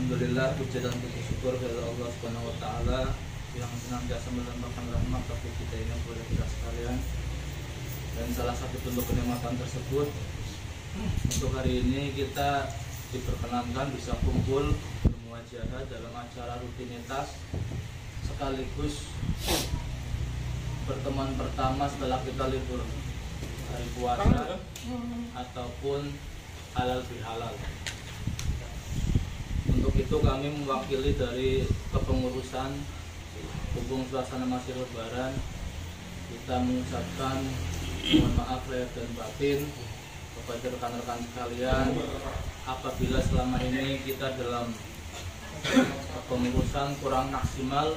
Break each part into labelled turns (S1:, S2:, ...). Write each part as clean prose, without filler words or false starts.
S1: Alhamdulillah, puji dan puji syukur kepada Allah Subhanahu wa taala yang senantiasa melimpahkan rahmat bagi kita ini kepada kita sekalian. Dan salah satu bentuk kenikmatan tersebut, untuk hari ini kita diperkenankan bisa kumpul bermuajahah dalam acara rutinitas sekaligus pertemuan pertama setelah kita libur hari puasa ataupun halal bihalal. Untuk itu kami mewakili dari kepengurusan, hubung suasana masih lebaran, kita mengucapkan mohon maaf lahir dan batin kepada rekan-rekan sekalian apabila selama ini kita dalam kepengurusan kurang maksimal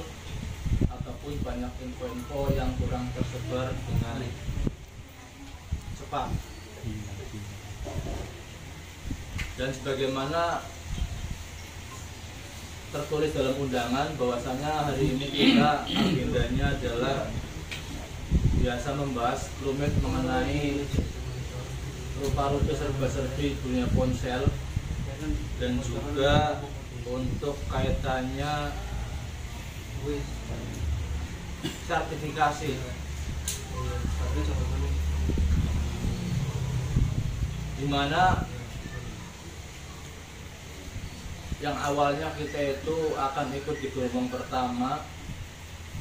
S1: ataupun banyak info-info yang kurang tersebar dengan cepat. Dan sebagaimana tertulis dalam undangan bahwasanya hari ini kita agendanya adalah biasa membahas rumit mengenai rupa-rupa serba-serbi dunia ponsel dan juga untuk kaitannya sertifikasi. Dimana yang awalnya kita itu akan ikut di gelombang pertama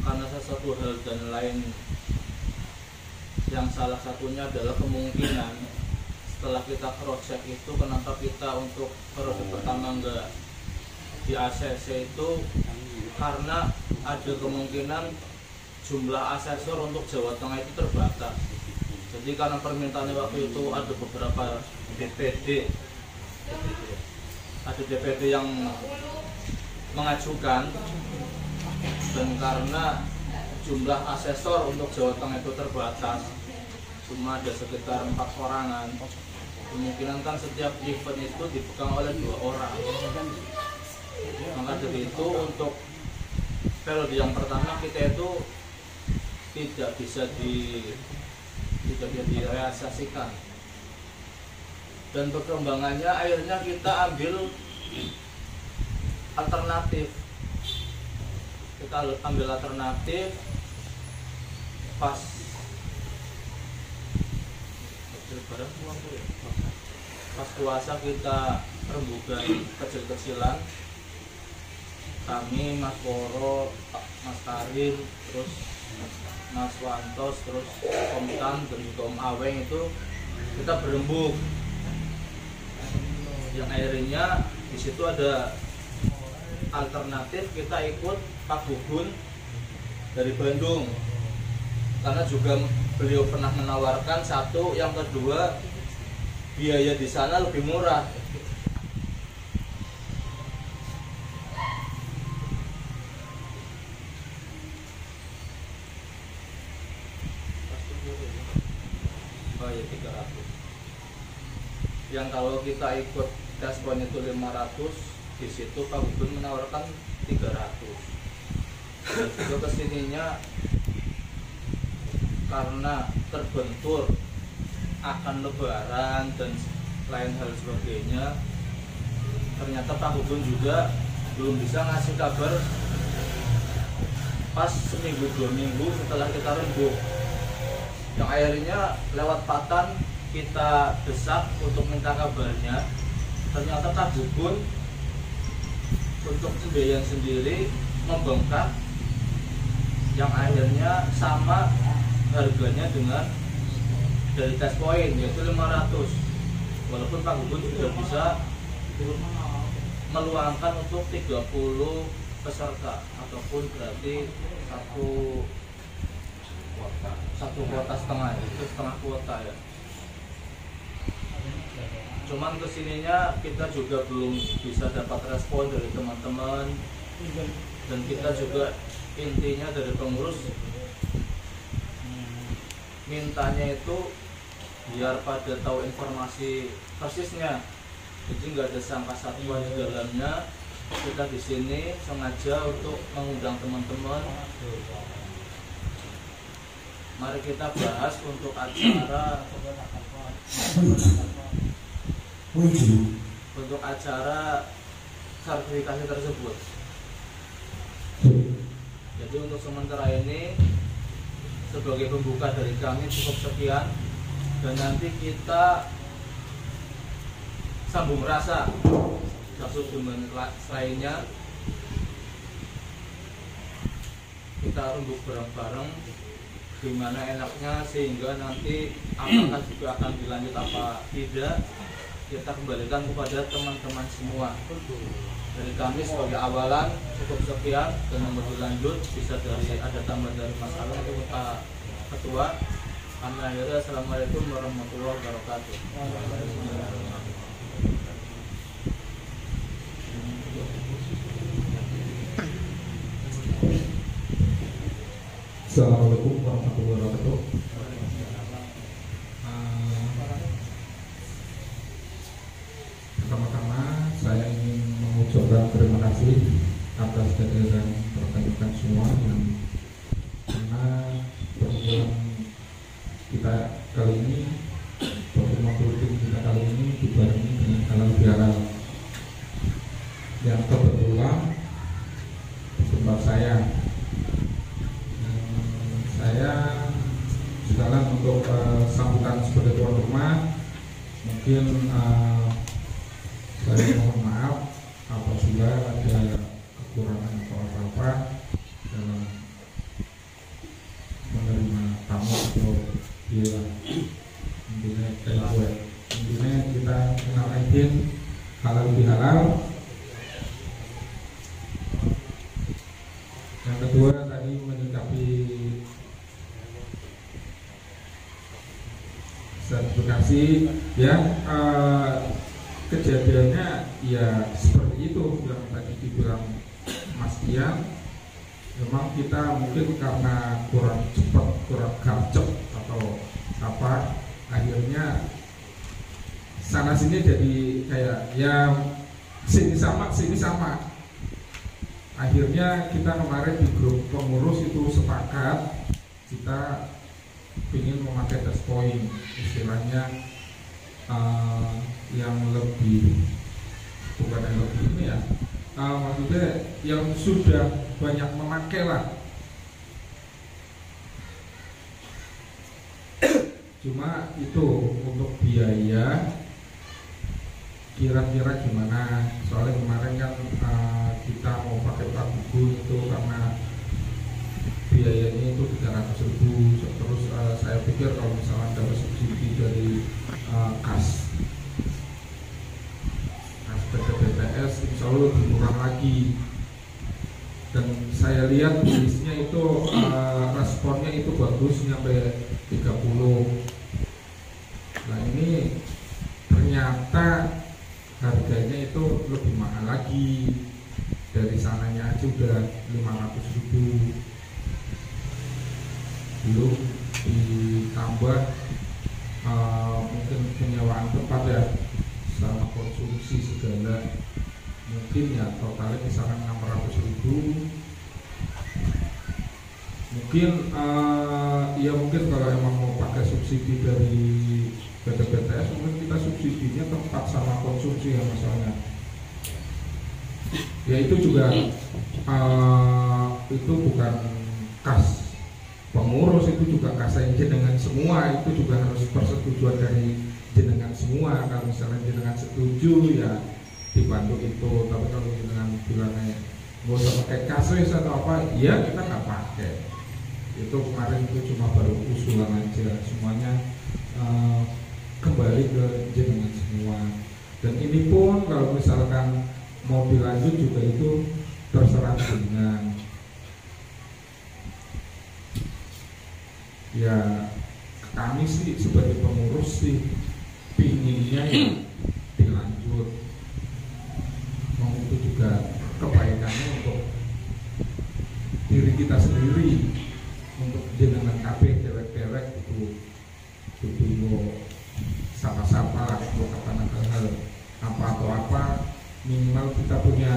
S1: karena sesuatu hal dan lain, yang salah satunya adalah kemungkinan setelah kita cross-check itu kenapa kita untuk periode pertama enggak di ACC itu karena ada kemungkinan jumlah asesor untuk Jawa Tengah itu terbatas. Jadi karena permintaannya waktu itu ada beberapa DPD yang mengajukan, dan karena jumlah asesor untuk Jawa Tengah itu terbatas, cuma ada sekitar 4 orangan, kemungkinan kan setiap event itu dipegang oleh 2 orang. Maka dari itu untuk periode yang pertama kita itu tidak bisa direalisasikan. Dan perkembangannya akhirnya kita ambil alternatif. Kita ambil alternatif pas puasa kita rembugan kecil-kecilan. Kami, Mas Poro, Mas Karim, terus Mas Wantos, terus Om Tan dan juga Om Aweng itu kita berembuk. Yang akhirnya di situ ada alternatif kita ikut Pak Gugun dari Bandung, karena juga beliau pernah menawarkan satu, yang kedua biaya di sana lebih murah. Oh ya, 300. Yang kalau kita ikut tes point itu 500, di situ Pak Gugun menawarkan 300. Dan juga kesininya karena terbentur akan lebaran dan lain hal sebagainya, ternyata Pak Gugun juga belum bisa ngasih kabar pas seminggu 2 minggu setelah kita rembuk. Yang akhirnya lewat Patan kita desak untuk minta kabarnya. Ternyata Pak Gugun untuk pembiayaan sendiri membengkak, yang akhirnya sama harganya dengan dari tes point, yaitu 500. Walaupun Pak Gugun sudah bisa meluangkan untuk 30 peserta ataupun berarti satu kuota setengah, itu setengah kuota ya. Cuman kesininya kita juga belum bisa dapat respon dari teman-teman, dan kita juga intinya dari pengurus mintanya itu biar pada tahu informasi persisnya, jadi nggak ada sangka satwa di dalamnya. Kita di sini sengaja untuk mengundang teman-teman. Mari kita bahas untuk acara sertifikasi tersebut. Jadi untuk sementara ini sebagai pembuka dari kami cukup sekian, dan nanti kita sambung rasa satu dengan lainnya. Kita rembuk bareng-bareng gimana enaknya, sehingga nanti apakah juga akan dilanjut apa tidak, kita kembalikan kepada teman-teman semua. Dari kami sebagai awalan cukup sekian, dan yang berlanjut bisa dari ada tambahan dari Mas Alam atau Pak Ketua. Kami akhirnya assalamualaikum warahmatullahi wabarakatuh.
S2: Assalamualaikum warahmatullahi wabarakatuh. Pertama-tama saya ingin mengucapkan terima kasih atas jajaran rekan-rekan semua yang karena pertemuan kita kali ini, pertemuan politik kita kali ini dibarengi dengan halal bihalal yang kebetulan tempat saya sekalian untuk sambutan sebagai tuan rumah. Mungkin saya mohon maaf apabila ada kekurangan atau apa-apa dalam menerima tamu atau dia intinya kita kenal izin halal bihalal. Yang kedua tadi menyikapi sertifikasi ya, kejadiannya ya seperti itu yang tadi dibilang Mas Ian. Memang kita mungkin karena kurang cepat, kurang garcep atau apa, akhirnya sana sini jadi kayak ya sini sama. Akhirnya kita kemarin di grup pengurus itu sepakat kita ingin memakai test point, istilahnya yang lebih, bukan yang lebih ini ya, maksudnya yang sudah banyak memakai lah. Cuma itu untuk biaya kira-kira gimana, soalnya kemarin kan kita mau pakai prabuku itu karena biayanya itu 300.000. Terus saya pikir kalau misalnya ada subsidi dari kas BPJS insya Allah lebih murah lagi. Dan saya lihat bisnisnya itu responnya itu bagus, nyampe 30. Nah ini ternyata harganya itu lebih mahal lagi, dari sananya aja udah 500.000, belum ditambah mungkin penyewaan tempat ya, sama konsumsi segala, mungkin ya totalnya kisaran 600.000. Mungkin ya mungkin kalau emang mau pakai subsidi dari BPJS, mungkin kita subsidinya tempat sama konsumsi ya masalahnya. Ya itu juga itu bukan kas pengurus, itu juga kasih jenengan semua, itu juga harus persetujuan dari jenengan semua. Kalau misalnya jenengan setuju ya dibantu itu, tapi kalau jenengan bilangnya nggak usah pakai kasus atau apa, ya kita nggak pakai. Itu kemarin itu cuma baru usulan aja, semuanya kembali ke jenengan semua. Dan ini pun kalau misalkan mau dilanjut juga itu terserah jenengan. Ya kami sih sebagai pengurus sih pinginnya ya dilanjut, mau itu juga kebaikannya untuk diri kita sendiri, untuk jenengan KB derek-derek itu sapa-sapa lah, untuk hal apa atau apa, minimal kita punya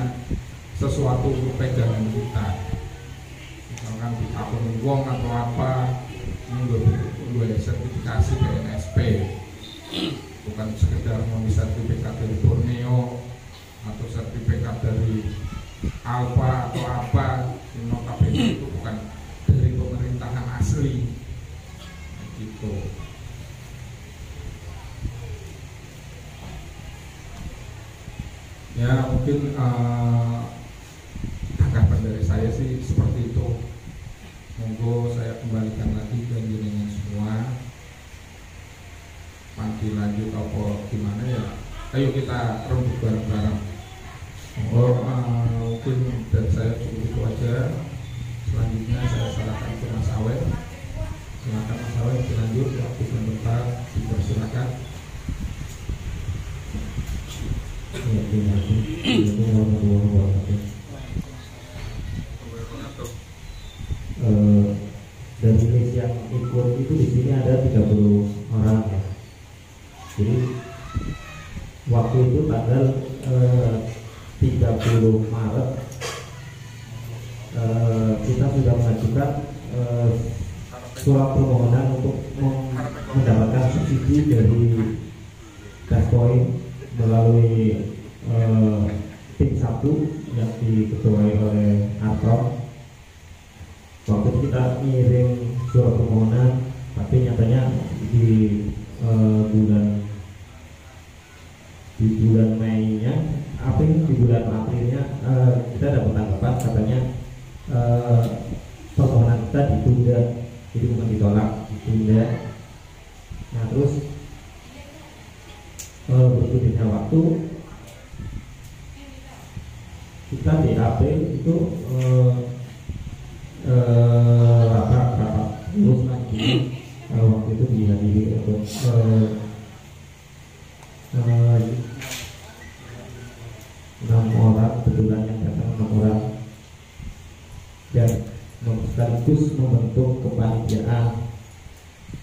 S2: sesuatu untuk pegangan kita. Misalkan di akun wong atau apa, gue sertifikasi PNSP, bukan sekedar mau sertifikat dari Borneo atau sertifikat dari Alfa atau apa, notabene itu bukan dari pemerintahan asli gitu. Ya mungkin tanggapan dari saya sih seperti itu. Monggo saya kembalikan lagi ke jenengan semua. Panggil lanjut apa gimana ya? Ayo kita rembuk bareng-bareng. Mungkin dari saya cukup itu aja. Selanjutnya saya serahkan ke Mas Awet. Silakan Mas Awet dilanjut, waktu sebentar dipersilakan.
S3: Terima kasih warahmatullahi wabarakatuh. Dari list yang ikut itu di sini ada 30 orang ya. Jadi waktu itu tanggal 30 Maret kita sudah mengajukan surat permohonan untuk mendapatkan subsidi dari gas point melalui tim 1 yang diketuai oleh Arto. Waktu itu kita ngirim surat permohonan, tapi nyatanya di bulan Mei-nya, di bulan Aprilnya kita dapat tanggapan katanya permohonan kita ditunda, jadi bukan ditolak, ditunda. Nah terus berikutnya waktu kita di April itu rapat terus lagi waktu itu dihadiri untuk 6 orang, kebetulan yang datang 6 orang, dan sekaligus membentuk kepanitiaan.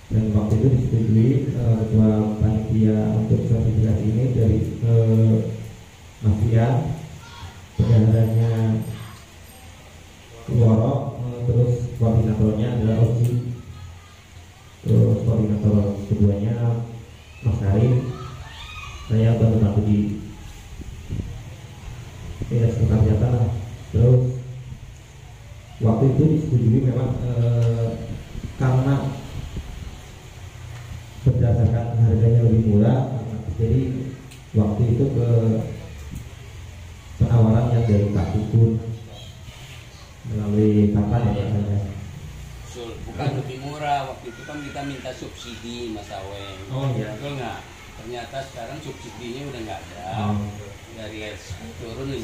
S3: Dan waktu itu disetujui ketua panitia untuk sertifikasi ini dari Mas Ian, bendaharanya Woro, terus koordinatornya adalah Oji, terus koordinator keduanya Mas Karim, saya bantu di sekretariatan lah. Terus waktu itu disetujui memang karena berdasarkan harganya lebih murah, jadi waktu itu ke penawaran yang dari Pak Kukun melalui kapan ya Pak?
S4: Bukan lebih murah, waktu itu kan kita minta subsidi Mas Aweng.
S2: Oh iya.
S4: Betul nggak? Ternyata sekarang subsidinya udah nggak ada. Dari turun 500.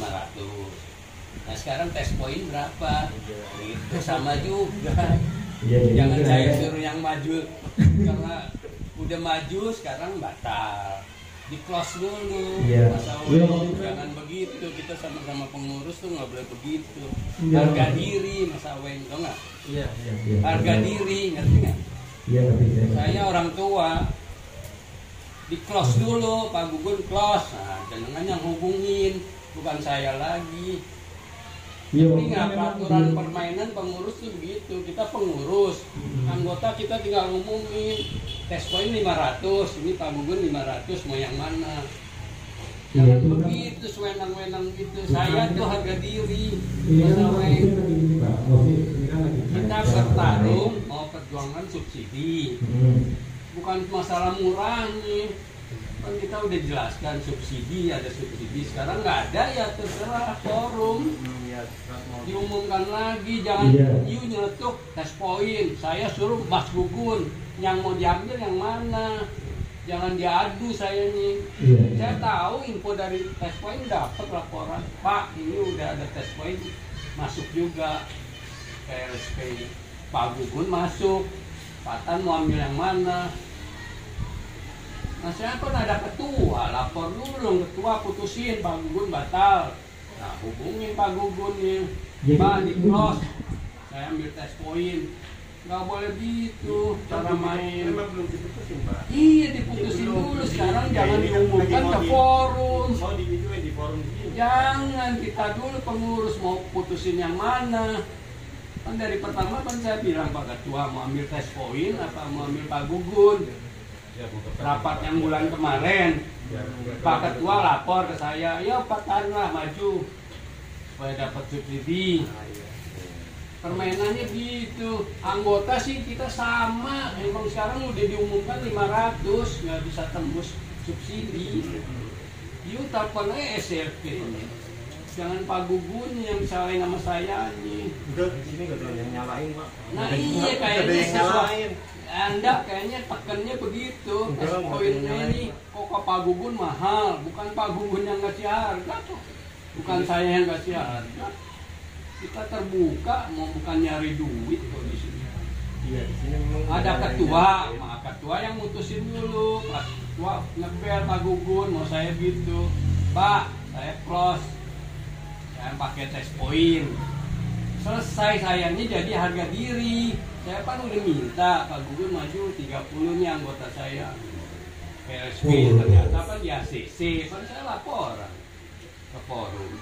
S4: Nah sekarang tes poin berapa? Itu sama juga. Jangan saya suruh yang maju karena udah maju sekarang batal. Di close dulu, Mas Aweng. Jangan begitu, kita sama-sama pengurus tuh nggak boleh begitu. Harga diri Mas Aweng, tau nggak?
S1: Iya.
S4: Harga diri, ngerti nggak?
S3: Iya ngerti.
S4: Saya orang tua, di close dulu, Pak Gugun close. Nah, jangan yang hubungin, bukan saya lagi. Ini nggak peraturan permainan pengurus tuh begitu. Kita pengurus, anggota kita tinggal ngumumin tes poin 500, ini Pak Gugun 500, mau yang mana? Jangan begitu, sewenang-wenang gitu. Saya tuh harga diri. Kita bertarung mau perjuangan subsidi, bukan masalah murah nih. Kan kita udah jelaskan subsidi, ada subsidi. Sekarang nggak ada ya terserah forum. Diumumkan lagi, jangan you nyeletuk tes poin. Saya suruh Mas Gugun yang mau diambil yang mana. Jangan diadu saya nih. Saya tahu info dari tes poin, dapat laporan. Pak, ini udah ada tes poin masuk juga ke LSP. Pak Gugun masuk. Pak Tan mau ambil yang mana? Nah saya kan ada ketua, lapor dulu ketua putusin Pak Gugun batal. Nah hubungin Pak Gugun nih, Pak di close, saya ambil tes poin. Nggak boleh gitu cara main.
S5: Memang belum diputusin Pak.
S4: Iya diputusin dulu, sekarang jangan diumumkan ke forum.
S5: Mau divideoin di forum sini.
S4: Jangan, kita dulu pengurus mau putusin yang mana. Kan dari pertama kan saya bilang Pak Ketua mau ambil tes poin apa mau ambil Pak Gugun. Rapat yang bulan kemarin Pak Ketua lapor ke saya, ya Pak Tan lah maju. supaya dapat subsidi. Permainannya gitu. Anggota sih kita sama. Emang sekarang udah diumumkan 500 nggak bisa tembus subsidi. Yuk telepon aja SLP nya. Jangan Pak Gugun yang salahin nama saya nih.
S5: Udah di sini gak ada yang nyalain, Pak.
S4: Nah iya kayaknya sesuai. Anda kayaknya tekannya begitu. Poinnya ini kok Pak Gugun mahal, bukan Pak Gugun yang ngasih harga tuh. Bukan saya yang ngasih harga. Kita terbuka, mau bukan nyari duit kok di sini.
S5: Iya, di sini memang
S4: Ada ketua, ketua yang mutusin dulu. Pas ketua ngebel Pak Gugun, mau saya gitu. Pak, saya close. Saya pakai tes poin. Selesai sayanya jadi harga diri. Saya kan udah minta Pak Gugun maju 30 nya anggota saya. PSP ternyata kan di ACC, kan saya laporan ke forum.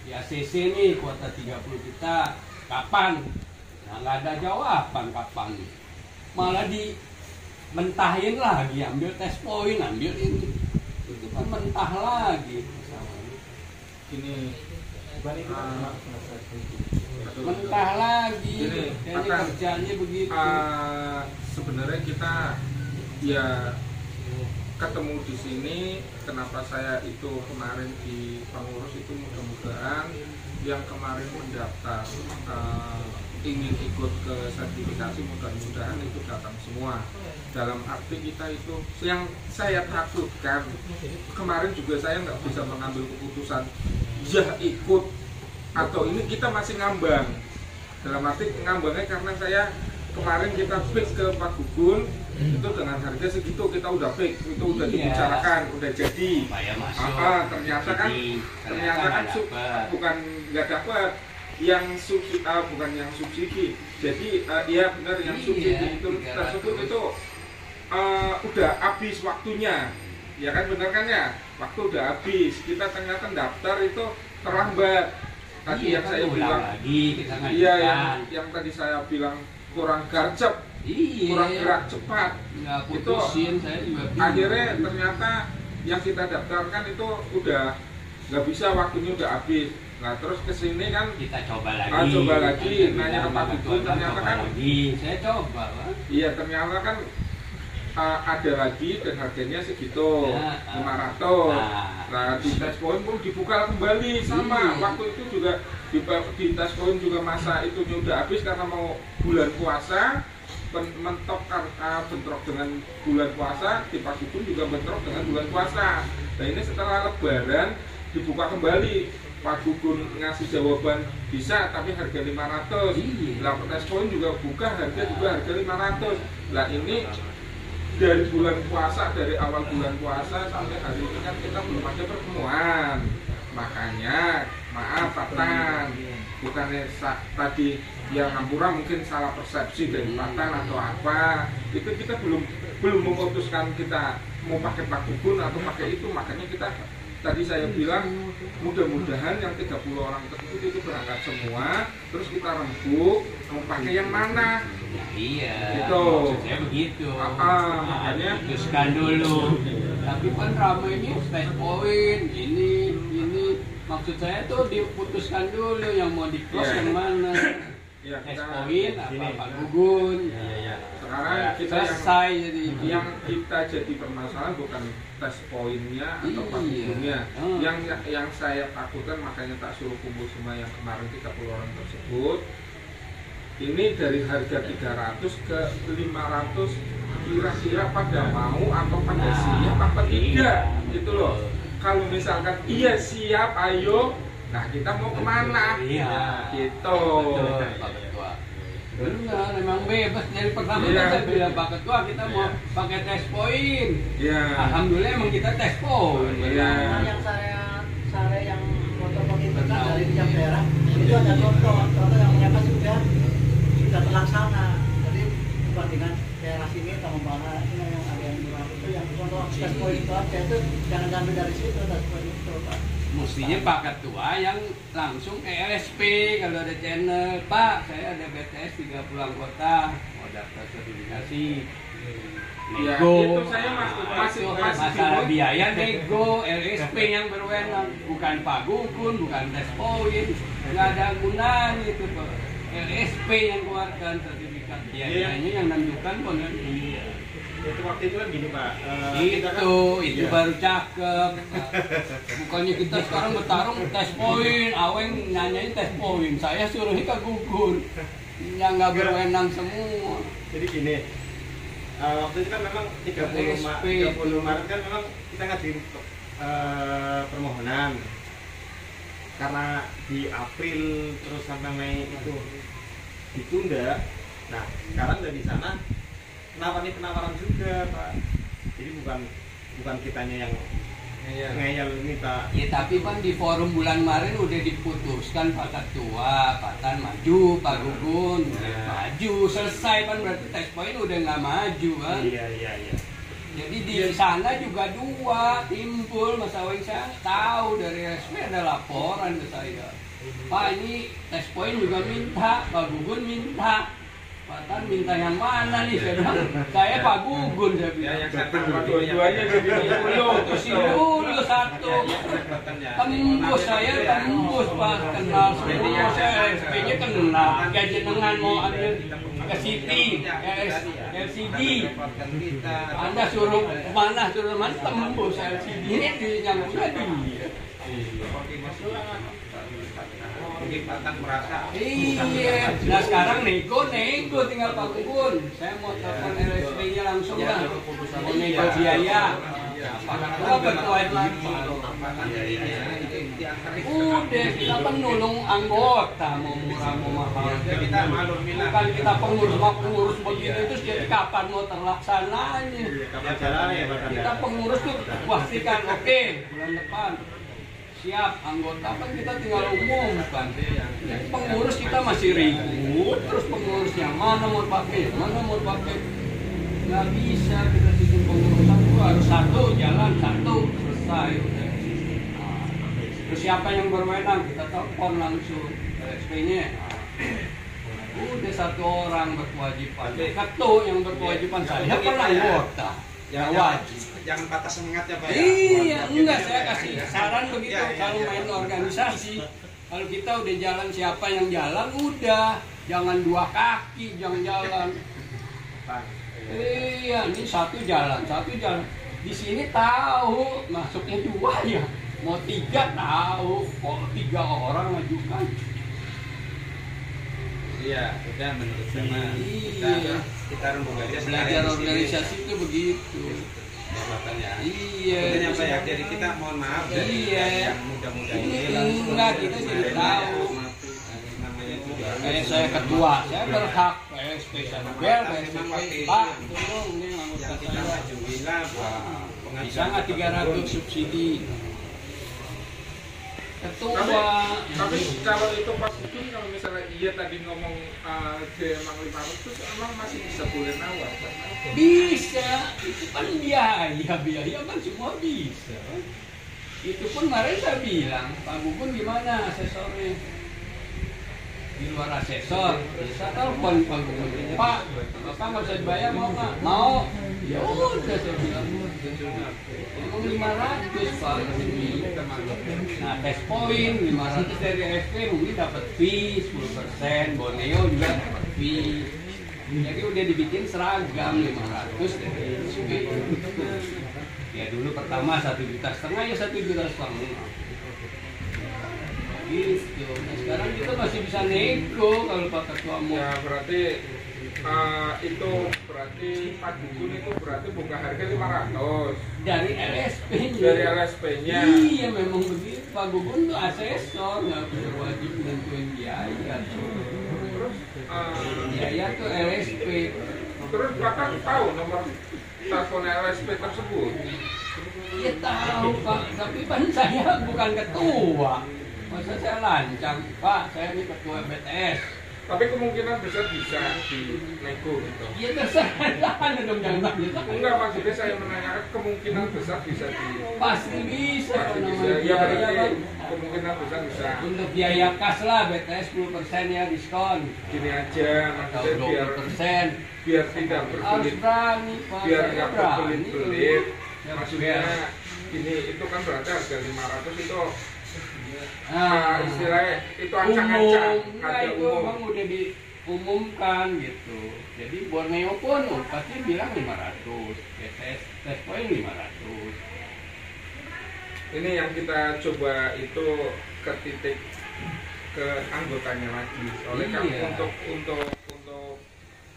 S4: Di ACC nih kuota 30 juta, kapan? Nah nggak ada jawaban kapan. Malah dimentahin lagi, ambil tes poin, ambil ini. Itu kan mentah lagi.
S1: Ini
S4: Mentah lagi.
S2: Gini,
S4: Kayaknya
S2: akan,
S4: kerjanya begitu.
S2: Sebenarnya kita ya ketemu di sini. Kenapa saya itu kemarin di pengurus itu mudah-mudahan yang kemarin mendaftar ingin ikut ke sertifikasi, mudah-mudahan itu datang semua. Dalam arti kita itu yang saya takutkan kemarin juga saya nggak bisa mengambil keputusan ya ikut atau ini, kita masih ngambang. Dalam arti ngambangnya karena saya kemarin kita fix ke Pak Gugun itu dengan harga segitu, kita udah fix, itu udah dibicarakan, udah jadi. Ternyata kan bukan nggak dapat yang subsidi, bukan yang subsidi. Jadi iya benar yang subsidi itu tersebut itu udah habis waktunya, ya kan, benar kan ya? Waktu udah habis, kita ternyata daftar itu terlambat. Tadi yang saya bilang
S4: lagi, kita
S2: yang tadi saya bilang kurang garcep, kurang gerak cepat. Itu
S4: saya juga
S2: akhirnya ternyata yang kita daftarkan itu udah nggak bisa, waktunya udah habis. Nah terus kesini kan
S4: kita coba lagi,
S2: nanya ke Pak Gugun, ternyata kan
S4: saya coba
S2: iya ternyata kan ada lagi dan harganya segitu 500. Nah di tes poin pun dibuka kembali sama. Waktu itu juga di tes poin juga masa itu udah habis karena mau bulan puasa, mentok bentrok dengan bulan puasa. Di Pak Gugun juga bentrok dengan bulan puasa. Nah ini setelah Lebaran dibuka kembali. Pak Gugun ngasih jawaban bisa tapi harga 500. Lah tes poin juga buka harga juga harga 500. Lah ini dari bulan puasa, dari awal bulan puasa sampai hari ini kan kita belum ada pertemuan. Makanya maaf Pak Tan, bukannya tadi yang Ngampura mungkin salah persepsi dari Pak Tan atau apa, itu kita belum memutuskan kita mau pakai Pak Gugun atau pakai itu. Makanya kita tadi saya bilang mudah-mudahan yang 30 orang tersebut itu berangkat semua, terus kita rembuk mau pakai yang mana.
S4: Iya,
S2: gitu.
S4: Maksudnya begitu.
S2: Makanya
S4: putuskan dulu. Tapi kan ramainya tes poin ini. Maksud saya tuh diputuskan dulu yang mau di close yang mana.
S2: ya,
S4: Tes
S2: kita,
S4: poin apa Pak Gugun.
S2: sekarang kita
S4: selesai jadi.
S2: Yang kita jadi permasalahan bukan tes poinnya atau Pak Gugunnya. Yang saya takutkan, makanya tak suruh kumpul semua yang kemarin 30 orang tersebut. Ini dari harga 300 ke 500, kira-kira pada mau atau pada siap apa tidak gitu loh. Kalau misalkan iya siap ayo, nah kita mau kemana? Gitu.
S4: Benar, memang bebas dari pertama kita bilang Pak Ketua kita mau pakai tes poin. Alhamdulillah emang kita tes poin.
S6: Yang saya yang foto-foto internal dari tiap daerah itu ada contoh yang mereka sudah terlaksana. Jadi perbandingan daerah sini sama mana ini yang ada yang kurang itu yang contoh tes poin itu aja, itu jangan ambil dari situ tes poin itu Pak.
S4: Mestinya Pak Ketua yang langsung ke LSP kalau ada channel, Pak saya ada BTS 30 anggota mau daftar sertifikasi.
S5: Ya,
S4: nego.
S5: itu saya masih
S4: Masalah biaya nego, LSP yang berwenang, bukan Pak Gugun, bukan tes poin, nggak ada gunanya itu Pak. LSP yang keluarkan sertifikat biayanya yang menentukan pengganti.
S5: itu waktu itu kan gini Pak.
S4: Itu baru cakep. Bukannya kita sekarang bertarung tes poin, Aweng nanyain tes poin, saya suruhnya ke Gugun, yang nggak berwenang semua.
S5: Jadi gini, waktu itu kan memang 30 Maret kan memang kita ngajuin permohonan karena di April terus sampai Mei itu ditunda. Nah sekarang dari sana penawaran juga Pak. Jadi bukan kitanya yang ngeyel minta.
S4: Ya tapi kan di forum bulan Maret udah diputuskan Pak Ketua, Pak Tan maju, Pak Gugun maju, selesai kan berarti tes poin udah nggak maju kan?
S5: Iya.
S4: Jadi di sana juga dua timbul, Mas Aweng saya tahu dari SP ada laporan ke saya. Pak ini tes poin juga minta, Pak Gugun minta. Pak Tan minta yang mana nih? Saya bilang, saya Pak Gugun saya bilang.
S5: Yang satu dua-duanya
S4: Terus dulu satu. Tembus saya tembus Pak, kenal semua saya SP-nya kenal. Gaji dengan mau ambil ke City, LCD. Anda suruh mana tembus LCD ini yang udah dia.
S5: Mungkin Pak Tan merasa
S4: Iya. Nah sekarang nego tinggal Pak Gugun. Saya mau telepon LSP-nya langsung lah. Mau nego biaya. Apa berkewajiban? Udah kita kan nolong anggota mau murah mau mahal.
S5: kita malu milah.
S4: Bukan kita pengurus begini terus jadi kapan mau terlaksananya?
S5: Kapan jalannya ya Pak Tan?
S4: Kita pengurus tuh pastikan oke bulan depan siap anggota kan kita tinggal umumkan. Pengurus kita masih ribut terus pengurusnya mana mau pakai nggak bisa kita bikin pengurusan itu harus satu jalan satu selesai udah. Nah, terus siapa yang berwenang kita telepon langsung SP-nya. Udah satu orang berkewajiban. Ketua yang berkewajiban saya kan anggota. Ya wajib.
S5: Jangan patah semangat ya Pak.
S4: Iya, enggak saya kasih saran begitu kalau main organisasi. Kalau kita udah jalan siapa yang jalan udah, jangan dua kaki jangan jalan. Iya, ini satu jalan. Di sini tahu masuknya dua ya, mau tiga tahu kok 3 orang majukan.
S5: Iya, udah menurut sama
S4: Iya.
S5: kita rembuk aja
S4: Belajar organisasi itu begitu.
S5: ya.
S4: Iya.
S5: Makanya apa ya? Jadi kita mohon maaf dari
S4: Iya.
S5: yang muda-muda ini
S4: Ini
S5: langsung
S4: enggak kita jadi tahu.
S5: namanya juga.
S4: Kayak saya ketua, saya berhak PSP saya bel,
S5: Memang waktu itu
S4: Pak, tolong ini anggota
S5: yang kita
S4: saya.
S5: majuin lah
S4: Bisa nggak 300 subsidi? Ketua.
S2: Tapi kalau itu Pak Gugun kalau misalnya iya tadi ngomong dia emang 500 emang masih bisa boleh nawar Pak?
S4: Bisa, itu kan biaya kan semua bisa. Itu pun kemarin saya bilang, Pak Gugun gimana asesornya? Di luar asesor, saya telepon Pak Gugun, Pak, Bapak nggak usah dibayar mau nggak? Mau? Ya udah saya bilang, emang 500 Pak. Nah tes poin 500 dari SP mungkin dapat fee 10%, Borneo juga dapat fee. Jadi udah dibikin seragam 500 dari SP. Ya dulu pertama 1,5 juta ya 1,5 juta. Gitu. Nah sekarang kita masih bisa nego kalau Pak Ketua mau.
S2: Ya berarti itu berarti Pak Gugun itu berarti buka harga 500
S4: Dari LSP-nya.
S2: dari LSP-nya.
S4: Iya memang begitu. Pak Gugun tuh asesor nggak punya wajib nentuin biaya.
S2: Terus
S4: Biaya tuh LSP.
S2: terus Bapak tahu nomor telepon LSP tersebut?
S4: Ya tahu Pak, tapi kan saya bukan ketua. Masa saya lancang, Pak, saya ini ketua BTS.
S2: Tapi kemungkinan besar bisa dinego gitu.
S4: Iya terserah dong jangan biasa.
S2: Enggak, maksudnya saya menanyakan kemungkinan besar bisa di
S4: Pasti bisa
S2: Pasti
S4: kalau
S2: bisa.
S4: namanya
S2: Ya
S4: biaya
S2: berarti
S4: kan.
S2: kemungkinan besar bisa.
S4: Untuk biaya kas lah BTS 10% ya diskon.
S2: Gini aja,
S4: Atau
S2: maksudnya
S4: 20%.
S2: biar tidak
S4: Harus
S2: berbelit,
S4: berani, Pak.
S2: biar
S4: Saya
S2: nggak
S4: berani.
S2: berbelit-belit.
S4: Ya,
S2: Maksudnya
S4: biar.
S2: ini itu kan berarti harga 500 itu
S4: Nah,
S2: istilahnya itu ancang-ancang
S4: umum, nah
S2: harga
S4: itu
S2: umum.
S4: memang udah diumumkan gitu. Jadi Borneo pun pasti bilang 500, BTS test point 500.
S2: Ini yang kita coba itu ke titik ke anggotanya lagi. Oleh kan
S4: Iya.
S2: untuk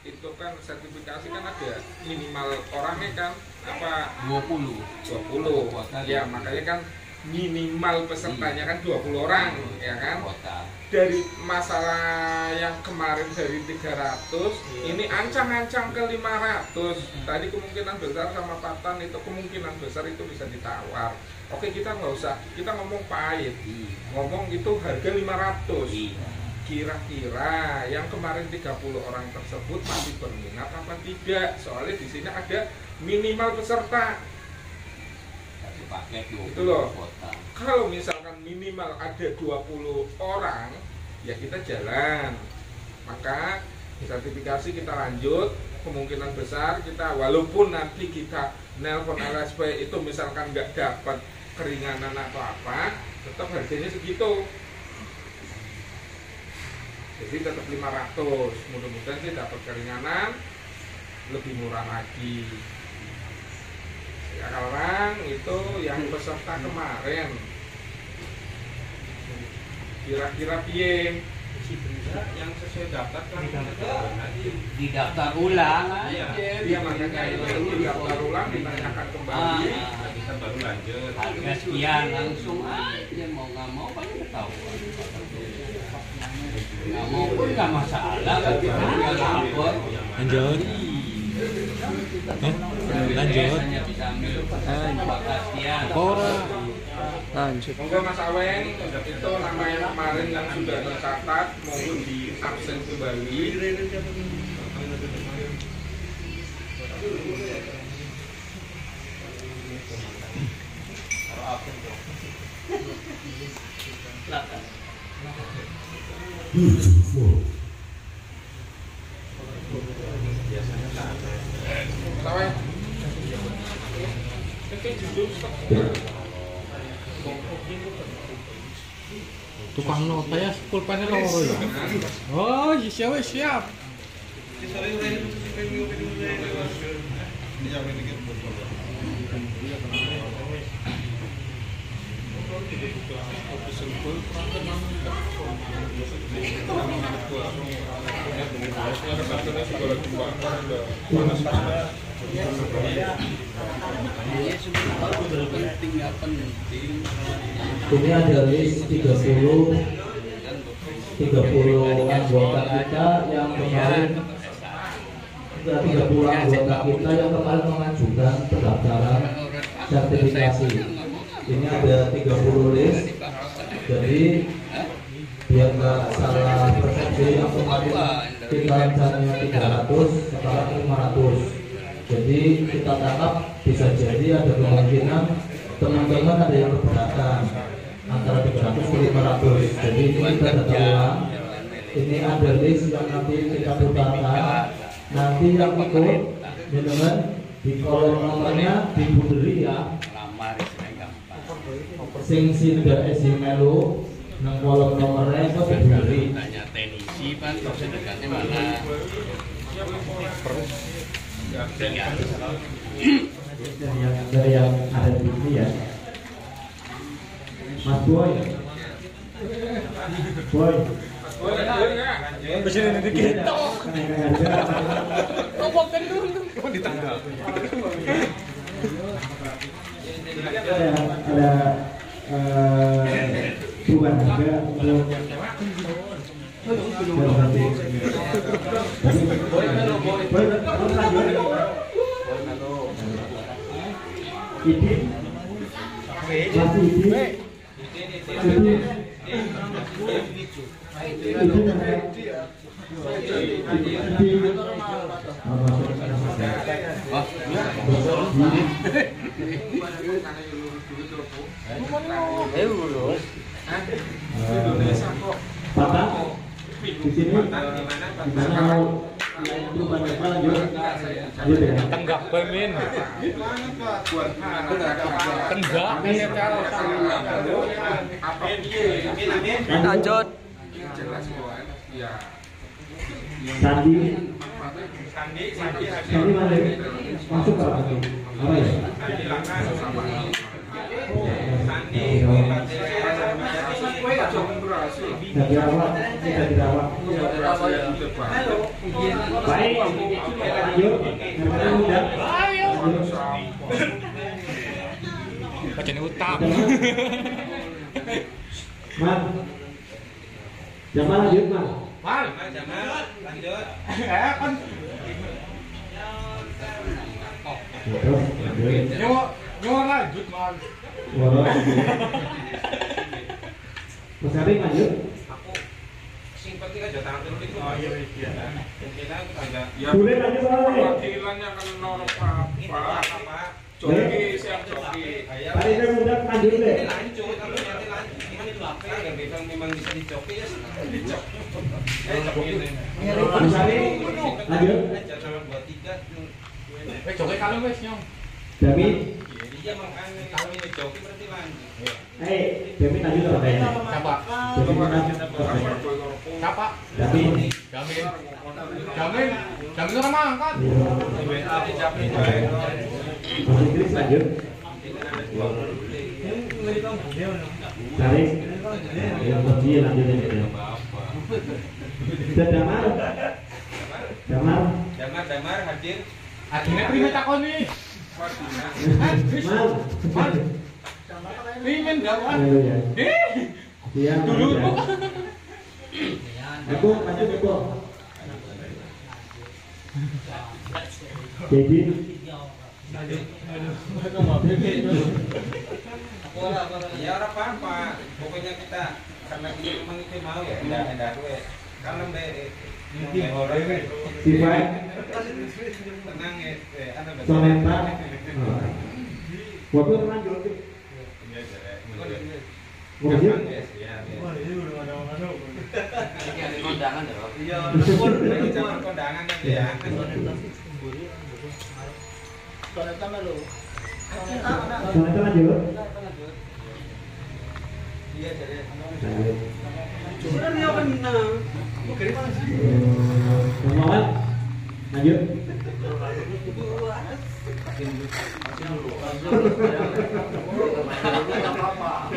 S2: itu kan sertifikasi kan ada minimal orangnya kan apa
S4: 20.
S2: 20.
S4: Kuota
S2: Ya
S4: 20.
S2: makanya kan minimal pesertanya kan 20 orang ya kan.
S4: Kota.
S2: Dari masalah yang kemarin dari 300 ini ancang-ancang ke 500. Tadi kemungkinan besar sama Patan itu kemungkinan besar itu bisa ditawar. Oke, kita nggak usah, kita ngomong pahit, ngomong itu harga 500. Kira-kira yang kemarin 30 orang tersebut masih berminat apa tidak? Soalnya di sini ada minimal peserta.
S4: Satu paket 20
S2: Itu loh.
S4: kota.
S2: Kalau misalkan minimal ada 20 orang, ya kita jalan. Maka sertifikasi kita lanjut, kemungkinan besar kita walaupun nanti kita nelpon LSP itu misalkan nggak dapat keringanan atau apa, tetap harganya segitu. Jadi tetap 500. Mudah-mudahan sih dapat keringanan lebih murah lagi. Sekarang itu yang peserta kemarin kira-kira piye?
S5: Yang sesuai daftar kan
S4: Di daftar ulang aja.
S2: Iya makanya itu daftar ulang ditanyakan kembali.
S5: kita baru lanjut.
S4: Harga sekian langsung aja mau nggak mau kan ketahuan. Nggak mau pun nggak masalah kan kita tinggal lapor.
S7: Lanjut. Lanjut.
S4: Hanya bisa ambil sekian.
S7: Lanjut.
S2: Monggo Mas Aweng, itu nama yang kemarin yang sudah tercatat mohon di absen kembali. Mas Aweng. Ini judul stok.
S7: Tukang nota ya, pulpennya loro ya. Oh, siap siap.
S4: Penting nggak penting.
S3: Ini ada list 30 anggota kita yang kemarin 30 anggota kita yang kemarin mengajukan pendaftaran sertifikasi. Ini ada 30 list. Jadi biar nggak salah persepsi yang kemarin kita rencananya 300 sekarang 500. Jadi kita tangkap bisa jadi ada kemungkinan teman-teman ada yang keberatan antara 300 ke 500. Jadi ini kita data ulang. Ini ada list yang nanti kita putarkan. Nanti yang ikut teman-teman di kolom nomornya dibuderi ya.
S4: Lamar istilahnya gampang.
S3: Sing sinda esi melu nang kolom nomornya itu dibuderi.
S4: Tanya tenisi pan sedekatnya mana?
S3: Dari yang ada di sini ya. Mas Boy. Boy.
S2: Bisa dikit.
S3: Ada perubahan harga untuk ini masih
S6: urus.
S2: Indonesia kok.
S3: Bapak di sini
S5: Di mana
S3: gimana mau perubahan apa lanjut? Lanjut ya.
S7: Tenggak Bemin. Tenggak.
S6: Lanjut.
S2: Jelas bahwa ya
S3: Sandi
S5: Sandi
S3: mana? Masuk apa itu? Apa ya? Sudah dirawat, sudah dirawat. Baik, lanjut. Namanya udah.
S7: Bacanya utang.
S3: Man, Jamal lanjut man.
S5: lanjut.
S3: Terus lanjut.
S7: Nyawa lanjut, Man.
S3: Woro. Mas Ari lanjut.
S5: Sing penting aja tangan dulu itu. Oh iya. Kita agak
S3: Boleh lanjut soalnya.
S2: perwakilannya kan norok apa joki siap joki
S3: Tadi saya udah lanjut deh.
S5: lanjut tapi nanti lanjut ini apa ya memang bisa dicoki ya dicoki ini
S3: Mas Ari lanjut.
S5: aja sama buat 3
S7: Joget kalau wes nyong.
S3: Dami,
S5: iya makanya kalau ini joki berarti lanjut
S3: Dami lanjut apa ya?
S7: Siapa?
S3: Dami lanjut.
S7: Siapa?
S3: Dami.
S7: Jamin. Jamin. Jamin itu kan mangkat.
S3: Mas Inggris lanjut. Tarik. Yang kunci lanjut ya. Sudah
S5: Damar hadir
S7: Akhirnya prima takoni.
S3: Mal.
S7: Primen gawan.
S3: Ayo ya.
S7: Deh.
S3: Dulu. Aku lanjut aku. Jadi
S5: ya ora apa-apa pokoknya kita karena kita memang itu mau ya enggak duwe kan lembe orang
S3: sifat
S5: tenang ya
S3: soneta. Waktu lanjut. Lanjut.
S5: kondangan ya iya zaman kondangan kan ya
S6: Soneta melu.
S3: Soneta lanjut.
S5: iya jadi
S3: Lanjut.
S6: Sebenarnya benar.
S3: Kemauan lanjut.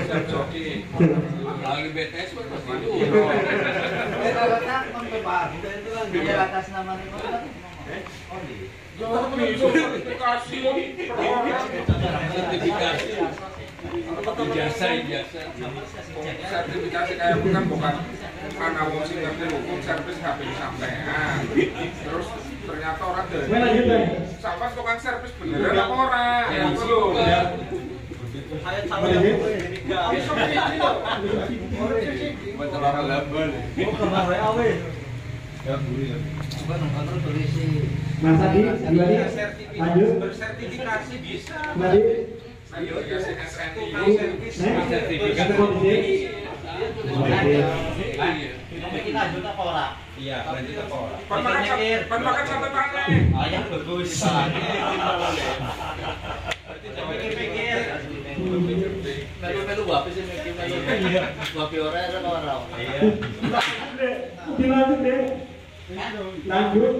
S2: siap joki
S4: Lagi BTS pun pasti itu.
S6: Dia atas nama
S2: sertifikasi
S4: Sertifikasi. Ijazah.
S2: sertifikasi kayak bukan anak wong sing ngerti hukum servis HP sampean terus ternyata orang dari
S3: Lanjut deh.
S2: sampai tukang servis beneran apa orang ya belum
S6: saya sama yang
S4: Betul orang label.
S6: kemarin awe.
S3: Mas Adi, gimana? Lanjut.
S5: bersertifikasi bisa
S3: Lanjut.
S2: sertifikasi SNI
S3: Sertifikasi kondisi.
S6: Kita lanjut apa ora?
S5: iya lanjut apa orang
S2: pan makan sate pane
S6: Ayah bagus. Pikir-pikir.
S4: Melu wapi sih mikir melu. Wapi ora ada ora.
S5: iya
S3: Dilanjut deh. Lanjut.
S6: Lanjut.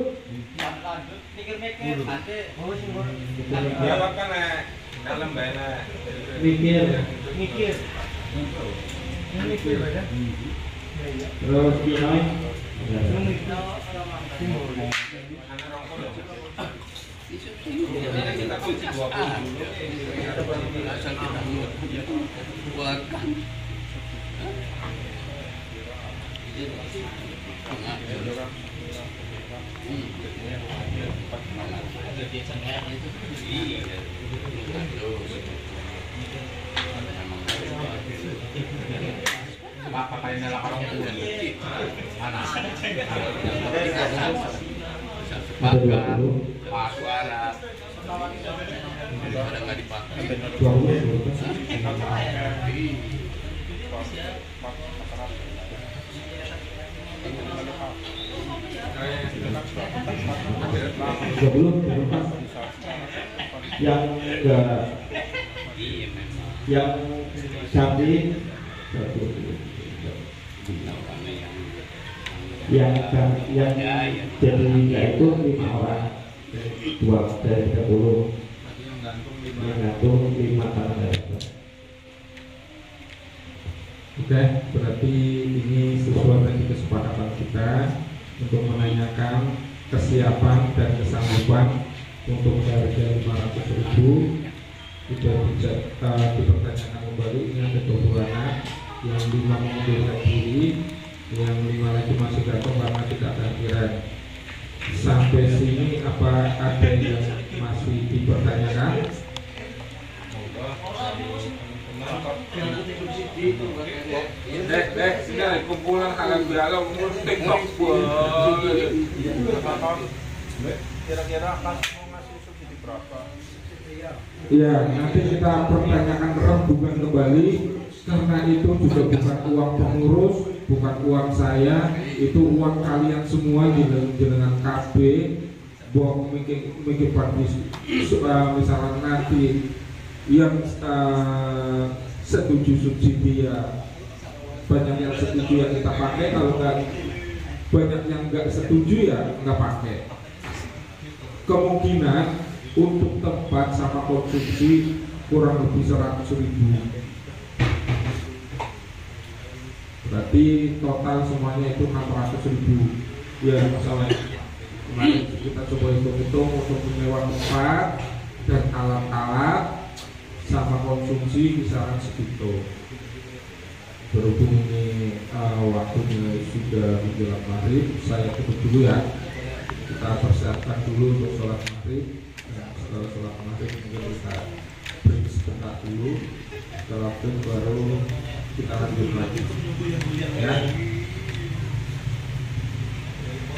S6: Pikir-pikir. Nanti.
S5: ya apa lah dalam bana
S3: Mikir.
S6: Mikir.
S3: Terus Pinoy.
S5: kita kunci 20
S4: Asal kita buatkan.
S7: Apa kayak nela orang tua? Mana?
S3: Ada 20.
S4: Pak suara. Ada nggak dipakai?
S3: 20. Yang enggak, yang cantik yang jadi itu 5 orang, 2 dari 30 yang gantung 5 tanah director.
S2: Oke, berarti ini sesuai dengan kesepakatan kita untuk menanyakan kesiapan dan kesanggupan untuk harga 500.000. Sudah bisa dipertanyakan kembali. Ini ada 20 anak, yang 5 mengundurkan diri, yang 5 lagi masih datang karena tidak ada akhiran. Sampai sini apa ada yang masih dipertanyakan?
S5: Kumpulan halal bihalal umur TikTok kira-kira akan mau ngasih subsidi berapa?
S2: Ya, nanti kita pertanyakan rembukan kembali karena itu juga bukan uang pengurus, bukan uang saya, itu uang kalian semua dengan KB. Buat mikir misalnya nanti yang setuju subsidi ya banyak yang setuju yang kita pakai, kalau nggak banyak yang nggak setuju ya nggak pakai. Kemungkinan untuk tempat sama konsumsi kurang lebih 100.000. Berarti total semuanya itu 600.000. Ya misalnya kemarin kita coba hitung-hitung untuk menyewa tempat dan alat-alat sama konsumsi kisaran segitu. Berhubung ini waktunya sudah menjelang maghrib, saya tutup dulu ya. Kita persiapkan dulu untuk sholat maghrib. Nah, setelah sholat maghrib mungkin kita break sebentar dulu. Setelah itu baru kita lanjut lagi. Ya.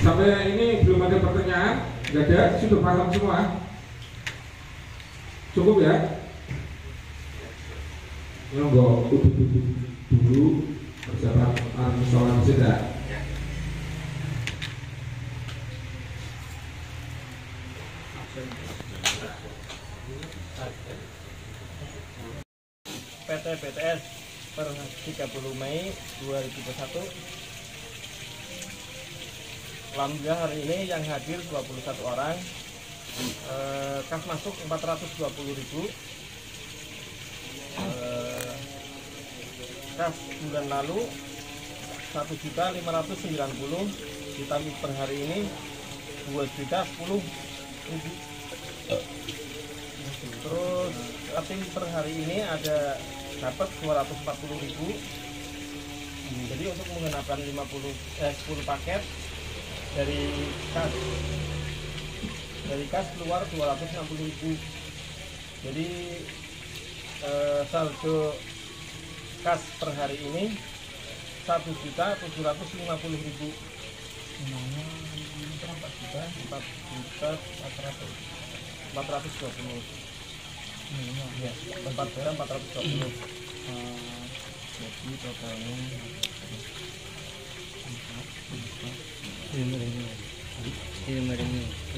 S2: Sampai ini belum ada pertanyaan? Nggak ada? Sudah paham semua? Cukup ya? Ya enggak, duduk dulu persiapan sholat sudah.
S8: PT BTS per 30 Mei 2021. Alhamdulillah hari ini yang hadir 21 orang, kas masuk 420.000, kas bulan lalu 1.590.000, ditambah per hari ini 2.010.000. Terus rating per hari ini ada dapat 240.000. Jadi untuk mengenakan 10 paket dari kas keluar 260.000. Jadi saldo kas per hari ini 1.750.000. 4.420. Ya, 4.420. Jadi totalnya ini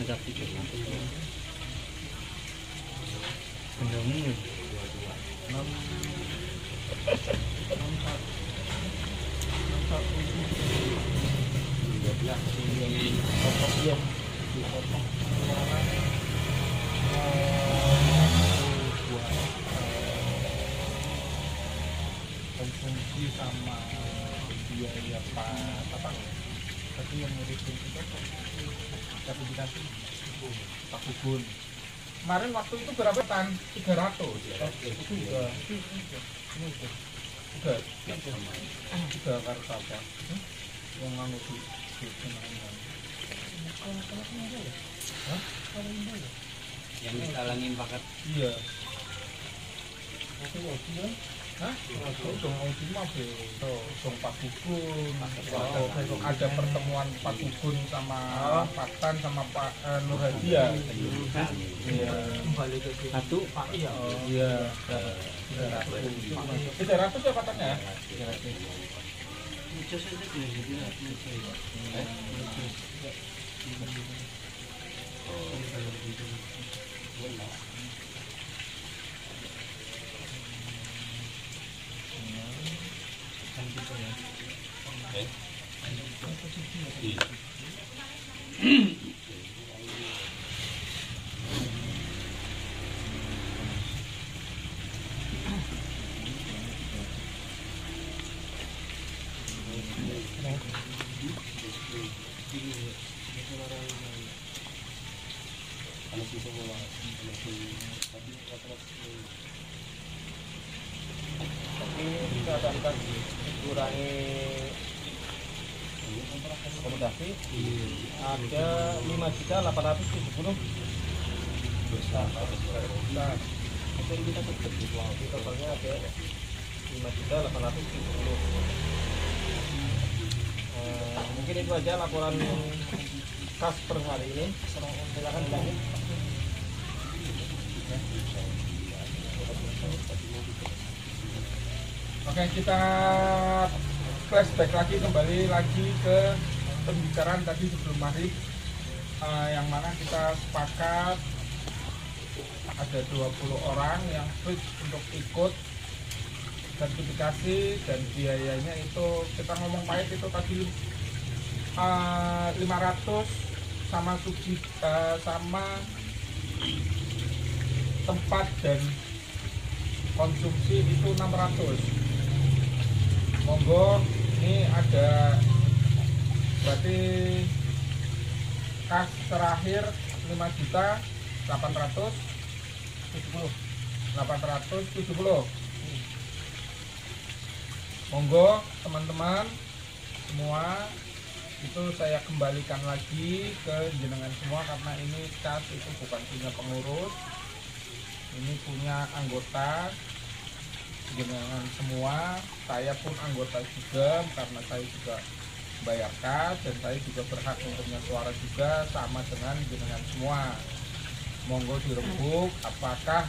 S8: agak sedikit.
S2: Konsumsi sama biaya tapi yang ngurusin itu sertifikasi Pak Bubun. Kemarin waktu itu berapa tan? 300 ya? Itu udah kartu apa? Yang nganu di
S4: yang ditalangin paket.
S2: Iya. Hah? Dong Audi mah dong Pak Gugun. Ada pertemuan Pak Gugun sama Pak Tan sama Pak Nur Hadi ya. Iya. Satu Pak iya. Iya. 300 ya katanya.
S8: Tapi kita akan dikurangi akomodasi ada 5.870.000. Nah, mungkin kita tetap di totalnya ada 5.870.000. Mungkin itu aja laporan kas per hari ini. Silakan dilanjut.
S2: Oke, kita flashback lagi, kembali lagi ke pembicaraan tadi sebelum maghrib, yang mana kita sepakat ada 20 orang yang switch untuk ikut sertifikasi, dan biayanya itu kita ngomong pahit itu tadi 500 sama subsidi sama tempat dan konsumsi itu 600. Monggo, ini ada berarti kas terakhir 5.870.000. Monggo teman-teman semua, itu saya kembalikan lagi ke jenengan semua, karena ini kas itu bukan punya pengurus, ini punya anggota jenengan semua. Saya pun anggota juga, karena saya juga bayar kas, dan saya juga berhak untuk punya suara juga sama dengan jenengan semua. Monggo dirembuk apakah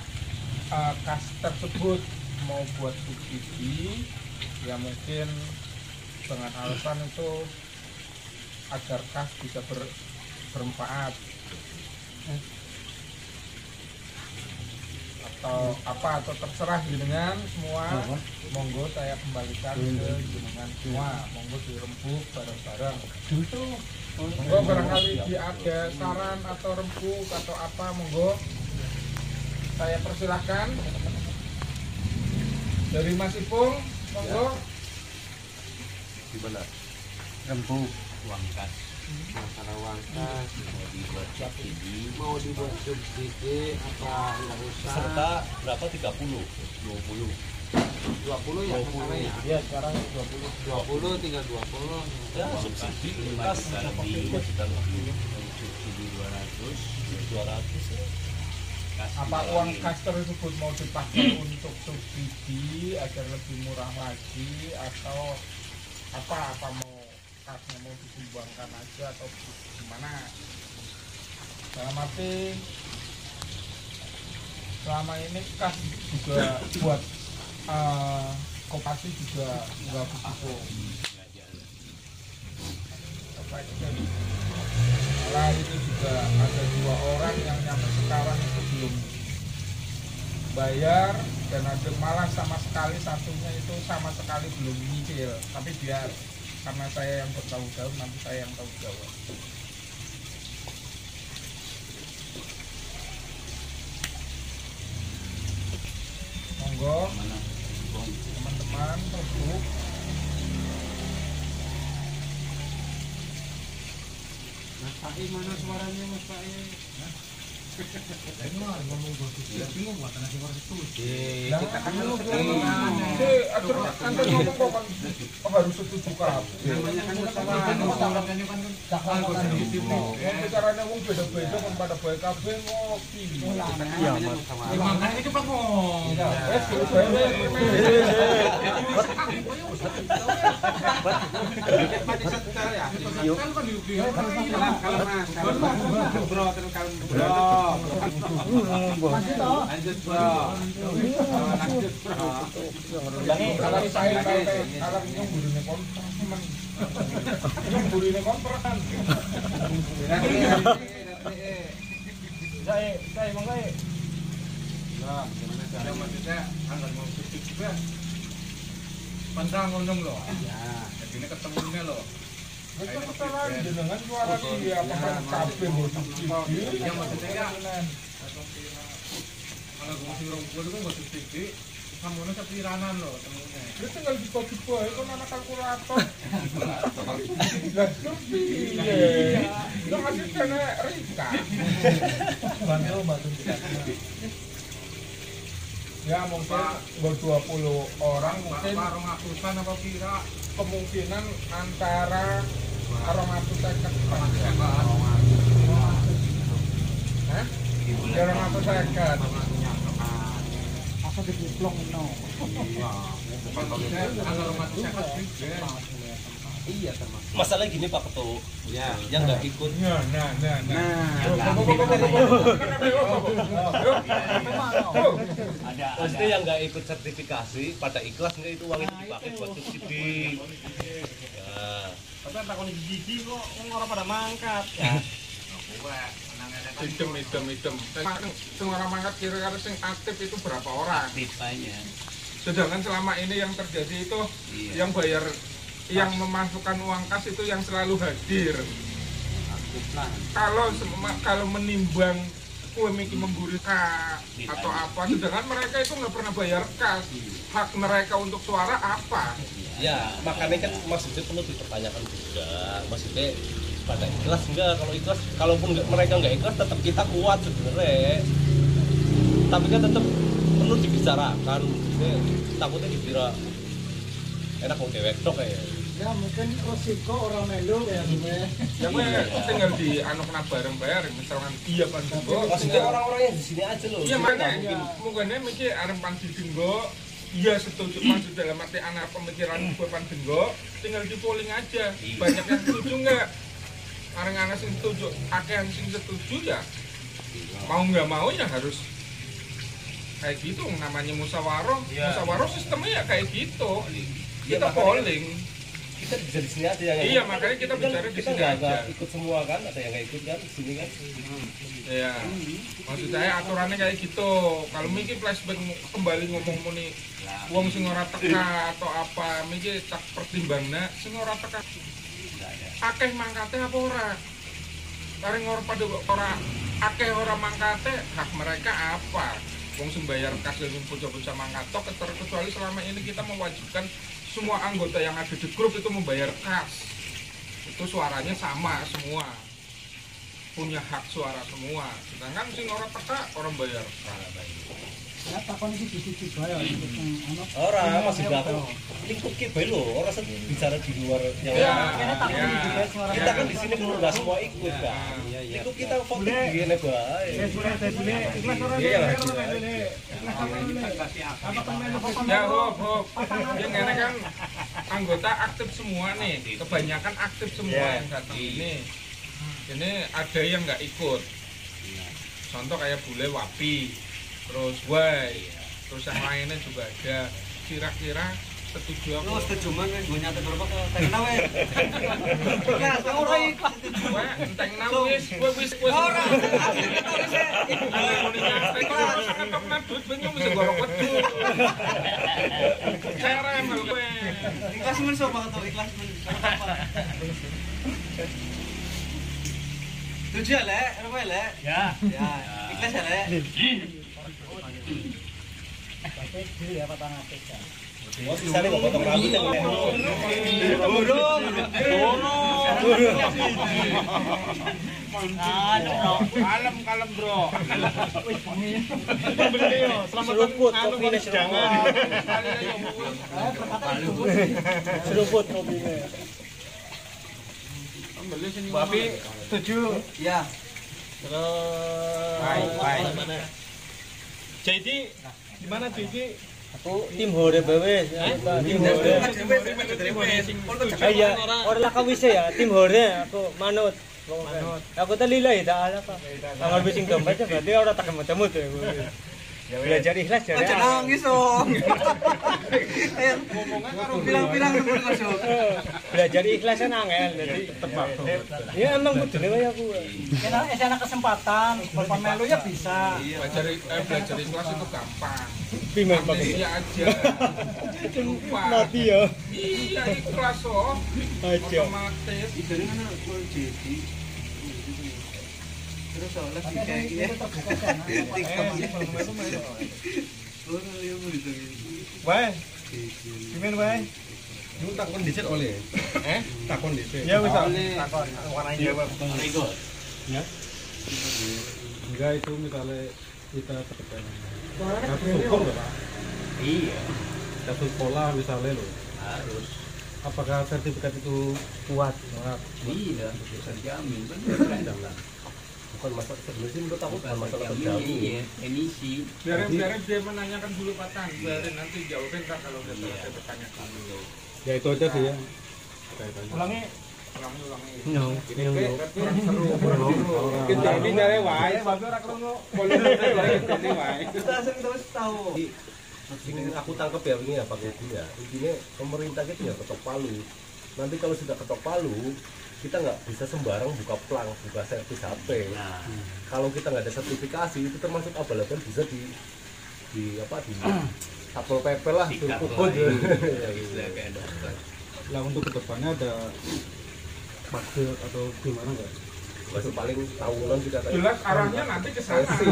S2: kas tersebut mau buat subsidi, ya mungkin dengan alasan itu agar kas bisa bermanfaat, atau apa, atau terserah jenengan semua. Monggo saya kembalikan ke jenengan semua, monggo dirembuk bareng-bareng. Monggo barangkali ada saran atau rembuk atau apa, monggo saya persilahkan. Dari Mas Ipung, monggo.
S4: Gimana? Rembuk uang kas. Masalah uang kas mau dibuat subsidi apa enggak usah.
S1: Serta berapa? 30, 20
S4: ya sekarang ya.
S8: Iya, sekarang 20
S4: tinggal 20.
S1: ya subsidi 5 juta lebih, 5 juta lebih, subsidi 200 ya.
S2: Apa uang kas tersebut mau dipakai untuk subsidi agar lebih murah lagi, atau apa mau kasnya mau disumbangkan aja atau gimana? Dalam arti selama ini kas juga buat koperasi juga nggak begitu. Malah itu juga ada 2 orang yang nyampe sekarang itu belum bayar, dan ada malah sama sekali satunya itu sama sekali belum nyicil. Tapi biar, karena saya yang bertanggung jawab, nanti saya yang tanggung jawab. Monggo teman-teman rebuk.
S5: Mas Pai, mana suaranya Mas Pai?
S2: Bingung buat anak yang itu.
S5: Kita kan harus
S2: Anda ngomong kok kan harus setuju kabeh.
S5: namanya kan
S2: Bicaranya wong beda-beda kan pada bae kabeh ngopi.
S5: Iya, Mas.
S2: Makanya cepat ngomong.
S5: Dikit Pak di sekitar ya. Bro, terus kalem bro. Lanjut bro. Lanjut bro.
S2: Kalau saya kalau yang burine kontrak yang burine kontrak
S8: Saya monggo.
S2: nah gimana cara maksudnya anggar mau subsidi juga pandang ngomong loh ya jadi ini ketemunya loh itu ketemuan jenengan suara dia apa kabeh mau subsidi ya maksudnya ya kalau gue masih rong gue nggak subsidi kamu nih sepiranan loh temunya itu tinggal dibagi-bagi itu nama kalkulator nggak subsidi itu masih kena Rika bantu kita ya mungkin buat 20 orang mungkin warung atusan apa kira kemungkinan antara warung atusan ke warung atusan
S6: Asal diplong no.
S2: bukan maksudnya antara warung atusan
S5: Iya termasuk.
S9: Masalah gini Pak Ketua, ya, yang nggak ikut.
S2: nah
S9: Maksudnya yang nggak ikut sertifikasi pada ikhlas nggak itu uangnya dipakai buat subsidi. Ya.
S8: Tapi takon gigi kok orang pada mangkat. Ya.
S2: Idem. Semua orang mangkat kira-kira sing aktif itu berapa orang?
S4: Banyak.
S2: Sedangkan selama ini yang terjadi itu yang bayar yang memasukkan uang kas itu yang selalu hadir. Kalau menimbang kue miki memburi atau apa, sedangkan mereka itu nggak pernah bayar kas. Hak mereka untuk suara apa?
S9: Ya, makanya kan maksudnya perlu dipertanyakan juga. Maksudnya pada ikhlas enggak? Kalau ikhlas, kalaupun mereka nggak ikhlas, tetap kita kuat sebenarnya. Tapi kan tetap perlu dibicarakan. Maksudnya takutnya dikira enak mau dewek tok kayak.
S6: Ya mungkin resiko orang melu ya
S2: Ya tinggal di anak bareng-bareng, misalkan iya Pandenggo.
S9: Maksudnya orang-orang yang di sini aja loh.
S2: Iya makanya mungkin mikir arep Pandenggo. Iya setuju maksud dalam arti anak pemikiran gue Pandenggo, tinggal di polling aja. Banyak yang setuju nggak? Anak-anak sing setuju, akehan sing setuju ya. Mau nggak mau ya harus kayak gitu. Namanya musyawarah. Musyawarah sistemnya ya kayak gitu. Kita polling.
S9: Kita bisa di sini aja yang
S2: iya makanya kita bicara di sini aja.
S9: Ikut semua kan, ada yang nggak ikut kan di sini kan.
S2: Iya. Maksud saya aturannya kayak gitu. Kalau mikir flashback kembali ngomong muni wong sing ora teka atau apa, mikir tak pertimbangna sing ora teka. Akeh mangkate apa ora? Paling ora pada ora akeh ora mangkate, hak mereka apa? Wong sing bayar kas dan bocah-bocah mangkat kecuali selama ini kita mewajibkan semua anggota yang ada di grup itu membayar kas. Itu suaranya sama semua. Punya hak suara semua. Sedangkan sing ora peka orang bayar kas.
S6: ya takon iki dicuci bae
S9: Orang masih belakang lingkup kita loh, orang bicara di luar yang kita kan di sini belum nggak semua ikut kan. Lingkup kita fokus di gini baik.
S2: Ya hop. Yang ini kan anggota aktif semua nih, kebanyakan aktif semua yang satu ini. Ini ada yang nggak ikut. Contoh kayak bule Wapi. Terus terus yang lainnya juga ada. Kira-kira setuju apa?
S6: setuju mana gue nyata berapa ke tekna we nah kamu ora ikhlas setuju
S2: Tekna wis ora sangat nadut bingung bisa gorok wedhus. Cara emang kowe.
S6: ikhlas men sopo to ikhlas men apa setuju le ora le ya ikhlas le pakai diri apa tangan peka.
S9: Oh, di sana nggak potong rambut yang
S5: Kalem bro.
S8: Seruput kopinya seruput kopinya.
S5: Tapi setuju.
S6: Ya.
S5: Baik.
S8: Jadi gimana jadi Aku tim hore bae. Tim hore. Iya, ora lah kawise ya, tim hore aku manut. Aku tuh lillahi ta'ala kok. Anggar bising dompet berarti ora tak kemut-kemut ya. Belajar ikhlas jadi.
S6: Aja nangis dong. Ngomongnya karo bilang-bilang masuk.
S8: Belajar ikhlas kan angel jadi
S2: Tebak.
S8: ya emang kudune wae aku.
S6: Enak kesempatan, kalau melu ya bisa.
S2: Belajar ikhlas itu gampang.
S8: Pimen pakai.
S2: Iya aja. Lupa.
S8: Mati ya.
S2: Iya ikhlas oh.
S8: Aja.
S2: Otomatis.
S6: Jadi kan kalau jadi terus soalnya kayak gini.
S9: Wae. Pimen wae. Lu takon dhisik oleh. Takon dhisik.
S8: Ya wis
S9: takon.
S8: warna jawab.
S4: Ya.
S2: Enggak itu misalnya kita terdepan.
S6: Satu
S2: Syukur loh Pak.
S4: Iya,
S2: Satu sekolah misalnya loh.
S4: harus.
S2: Apakah sertifikat itu kuat?
S4: Iya, bisa dijamin kan lah.
S9: Bukan masalah sebenarnya menurut aku bukan masalah
S4: Jamin,
S9: terjamin.
S4: iya, emisi.
S2: Biarin dia menanyakan dulu Pak Tan. Biarin nanti jawabin Kak kalau udah selesai bertanya dulu.
S7: Ya itu aja sih ya.
S6: ulangi
S2: Ulangi.
S7: No.
S2: Kurang seru. Kita ini nyari wae. Bagus ora krungu. Ini wae.
S6: kita sering terus tahu
S9: Ini aku tangkap ya ini ya pakai itu ya. Intinya pemerintah itu ya ketok palu. Nanti kalau sudah ketok palu, kita nggak bisa sembarang buka plang, buka servis HP.
S4: Nah,
S9: Kalau kita nggak ada sertifikasi itu termasuk abal-abal bisa di Satpol PP lah,
S4: sikat
S9: pukul
S4: lagi.
S9: ya.
S4: Istilah kayak dokter.
S7: Lah untuk kedepannya ada maksud atau gimana nggak?
S9: Masih paling tahunan sih katanya.
S2: Jelas arahnya nanti ke sana.
S9: Pasti.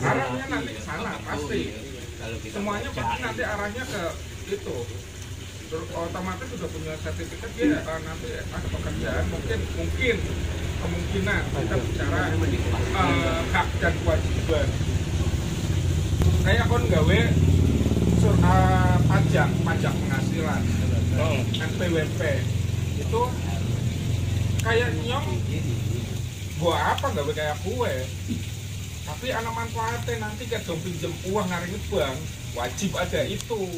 S2: Arahnya nanti ke sana pasti.
S4: Kalau kita
S2: Semuanya pasti
S4: percaya.
S2: nanti arahnya ke itu. Otomatis sudah punya sertifikat dia nanti ada pekerjaan mungkin kemungkinan kita bicara hak dan kewajiban. Kayak kon gawe pajak penghasilan NPWP itu kayak nyong gua apa gawe kayak kue tapi anak manfaatnya nanti kayak dong pinjem uang ngaring bank wajib ada itu.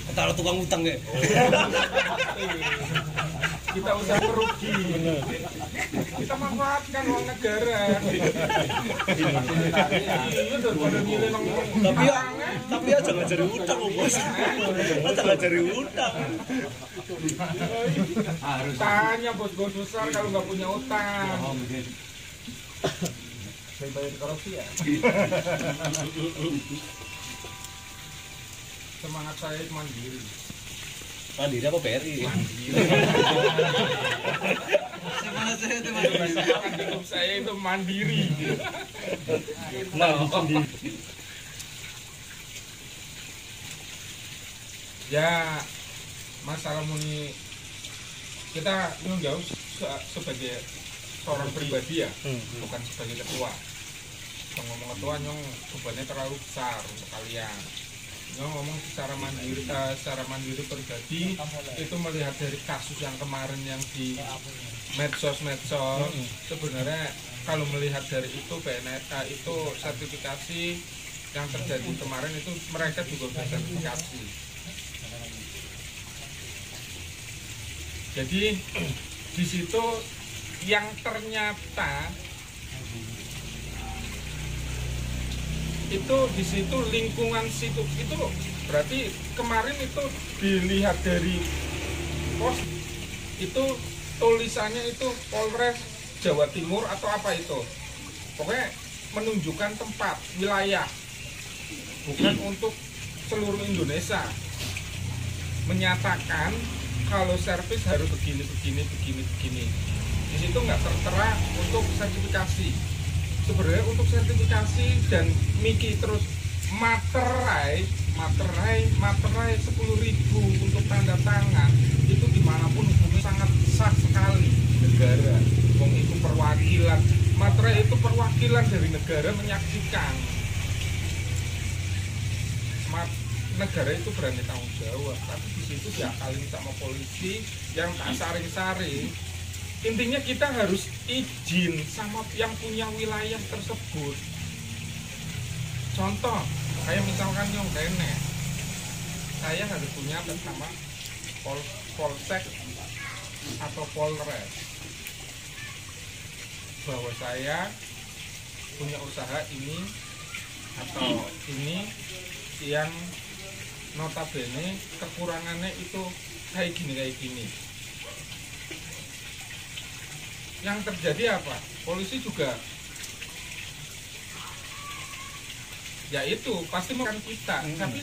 S9: Taruh tukang utang ya.
S2: Kita usah merugi. Kita manfaatkan uang negara. Iya daripada milih nang
S9: Tapi ya jangan cari utang bos. Jangan cari utang.
S4: Harus
S2: Tanya bos-bos besar kalau nggak punya utang.
S9: Saya bayar korupsi ya.
S2: Semangat saya mandiri.
S9: Mandiri apa BRI?
S2: Semangat hidup saya itu mandiri. Ya masalah muni kita jauh sebagai seorang pribadi ya, bukan sebagai ketua. Kalau ngomong ketua nyong bebannya terlalu besar untuk kalian. Nyong ngomong secara mandiri pribadi itu melihat dari kasus yang kemarin yang di medsos sebenarnya kalau melihat dari itu BNK itu sertifikasi yang terjadi kemarin itu mereka juga sudah sertifikasi. Jadi di situ yang ternyata itu di situ lingkungan situ itu berarti kemarin itu dilihat dari pos itu tulisannya itu Polres Jawa Timur atau apa itu pokoknya menunjukkan tempat wilayah bukan untuk seluruh Indonesia menyatakan kalau servis harus begini. Di situ nggak tertera untuk sertifikasi. Sebenarnya untuk sertifikasi dan Miki terus materai 10.000 untuk tanda tangan itu dimanapun hukumnya sangat sah sekali negara. Wong itu perwakilan, materai itu perwakilan dari negara menyaksikan. Negara itu berani tanggung jawab, tapi di situ diakalin sama polisi yang tak saring-saring. Intinya kita harus izin sama yang punya wilayah tersebut. Contoh, kayak misalkan yang kene, saya harus punya bersama polsek atau polres bahwa saya punya usaha ini atau ini yang notabene kekurangannya itu kayak gini. Yang terjadi apa? Polisi juga ya itu pasti makan kita, tapi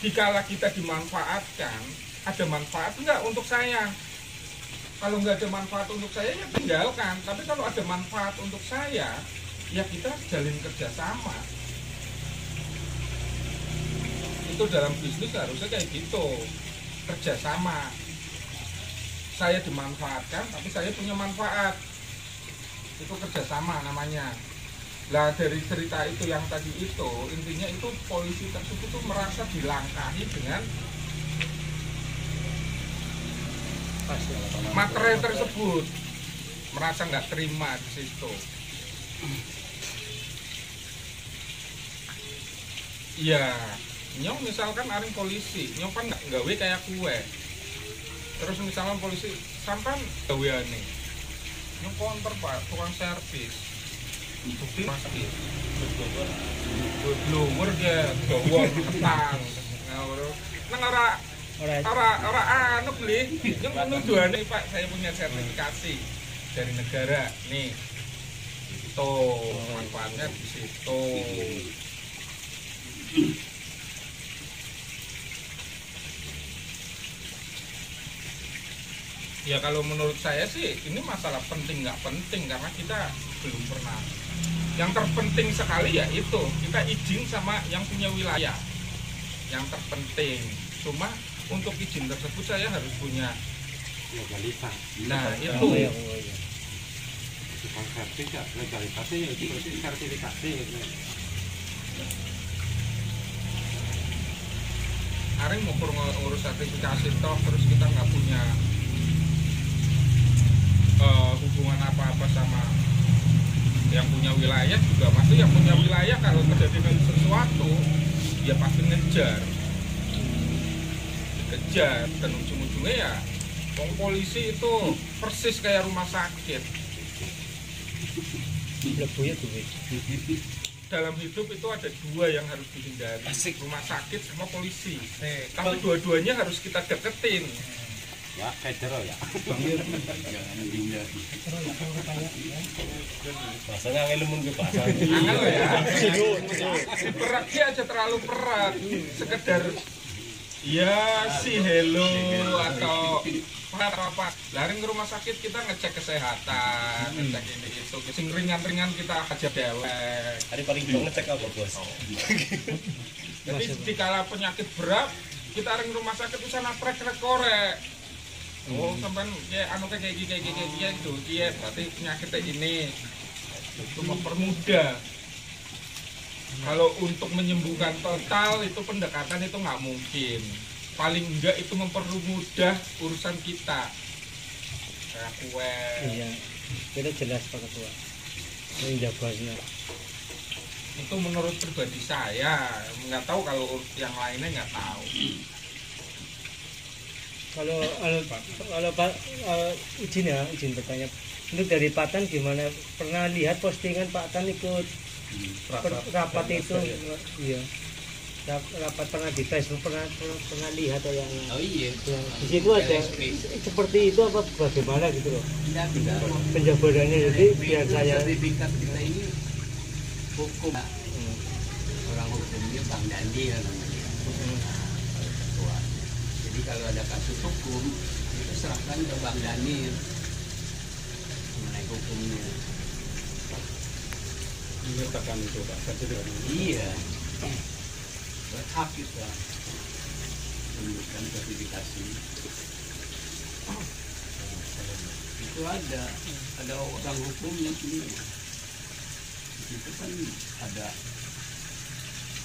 S2: dikala kita dimanfaatkan, ada manfaat enggak untuk saya? Kalau nggak ada manfaat untuk saya ya tinggalkan, tapi kalau ada manfaat untuk saya ya kita jalin kerjasama. Itu dalam bisnis harusnya kayak gitu, kerjasama. Saya dimanfaatkan tapi saya punya manfaat, itu kerjasama namanya. Lah dari cerita itu yang tadi itu intinya itu polisi tersebut tuh merasa dilangkahi dengan materai tersebut, merasa nggak terima di situ. Iya, nyong misalkan aring polisi, nyong kan nggak gawe kayak kue. Terus misalkan polisi sampan gaweane, nyong counter pak, tukang servis, bukti masih, blower dia, gawa ketang, nang ora anu beli, nyong nuduhane pak, saya punya sertifikasi dari negara, nih, itu manfaatnya di situ. Ya kalau menurut saya sih ini masalah penting nggak penting karena kita belum pernah. Yang terpenting sekali ya itu kita izin sama yang punya wilayah. Yang terpenting. Cuma untuk izin tersebut saya harus punya
S5: legalitas.
S2: Nah itu.
S5: Bukan sertifikat, legalitasnya ya itu berarti sertifikasi.
S2: Aring mau urus sertifikasi toh terus kita nggak punya hubungan apa-apa sama yang punya wilayah juga. Pasti yang punya wilayah kalau terjadi sesuatu dia pasti dikejar dan ujung-ujungnya ya polisi itu persis kayak rumah sakit. Dalam hidup itu ada dua yang harus dihindari, rumah sakit sama polisi. Tapi dua-duanya harus kita deketin.
S5: Ya, federal ya.
S9: Bahasanya ngelumun ke bahasa.
S2: Angel ya. Beratnya aja terlalu berat. Sekedar ya si hello atau apa. Lari ke rumah sakit kita ngecek kesehatan, ngecek ini itu. Sing ringan-ringan kita aja dewek.
S9: Hari paling bang ngecek apa bos?
S2: Jadi dikala penyakit berat kita ring rumah sakit bisa naprek korek. Oh, sampai kayak anu kayak gini itu, dia berarti penyakitnya ini itu mempermudah. Kalau untuk menyembuhkan total itu pendekatan itu nggak mungkin. Paling enggak itu mempermudah urusan kita. Kayak kue.
S8: Iya, kita jelas Pak Ketua. Ini jawabnya.
S2: Itu menurut pribadi saya, nggak tahu kalau yang lainnya nggak tahu.
S8: Kalau Pak izin bertanya, untuk dari Pak Tan gimana? Pernah lihat postingan Pak Tan ikut rapat itu? Iya, rapat pernah di Facebook pernah lihat atau yang?
S4: Oh iya.
S8: Di situ ada seperti itu apa bagaimana gitu loh?
S4: Tidak.
S8: Penjabarannya jadi biar saya.
S4: Sertifikat kita ini hukum. Orang hukumnya Bang Dandi namanya. Jadi kalau ada kasus hukum itu serahkan ke Bang Daniel mengenai hukumnya.
S5: Menyertakan itu Pak sertifikat.
S4: Iya, buat hak kita menunjukkan sertifikasi. Itu ada orang hukumnya sini. Itu kan ada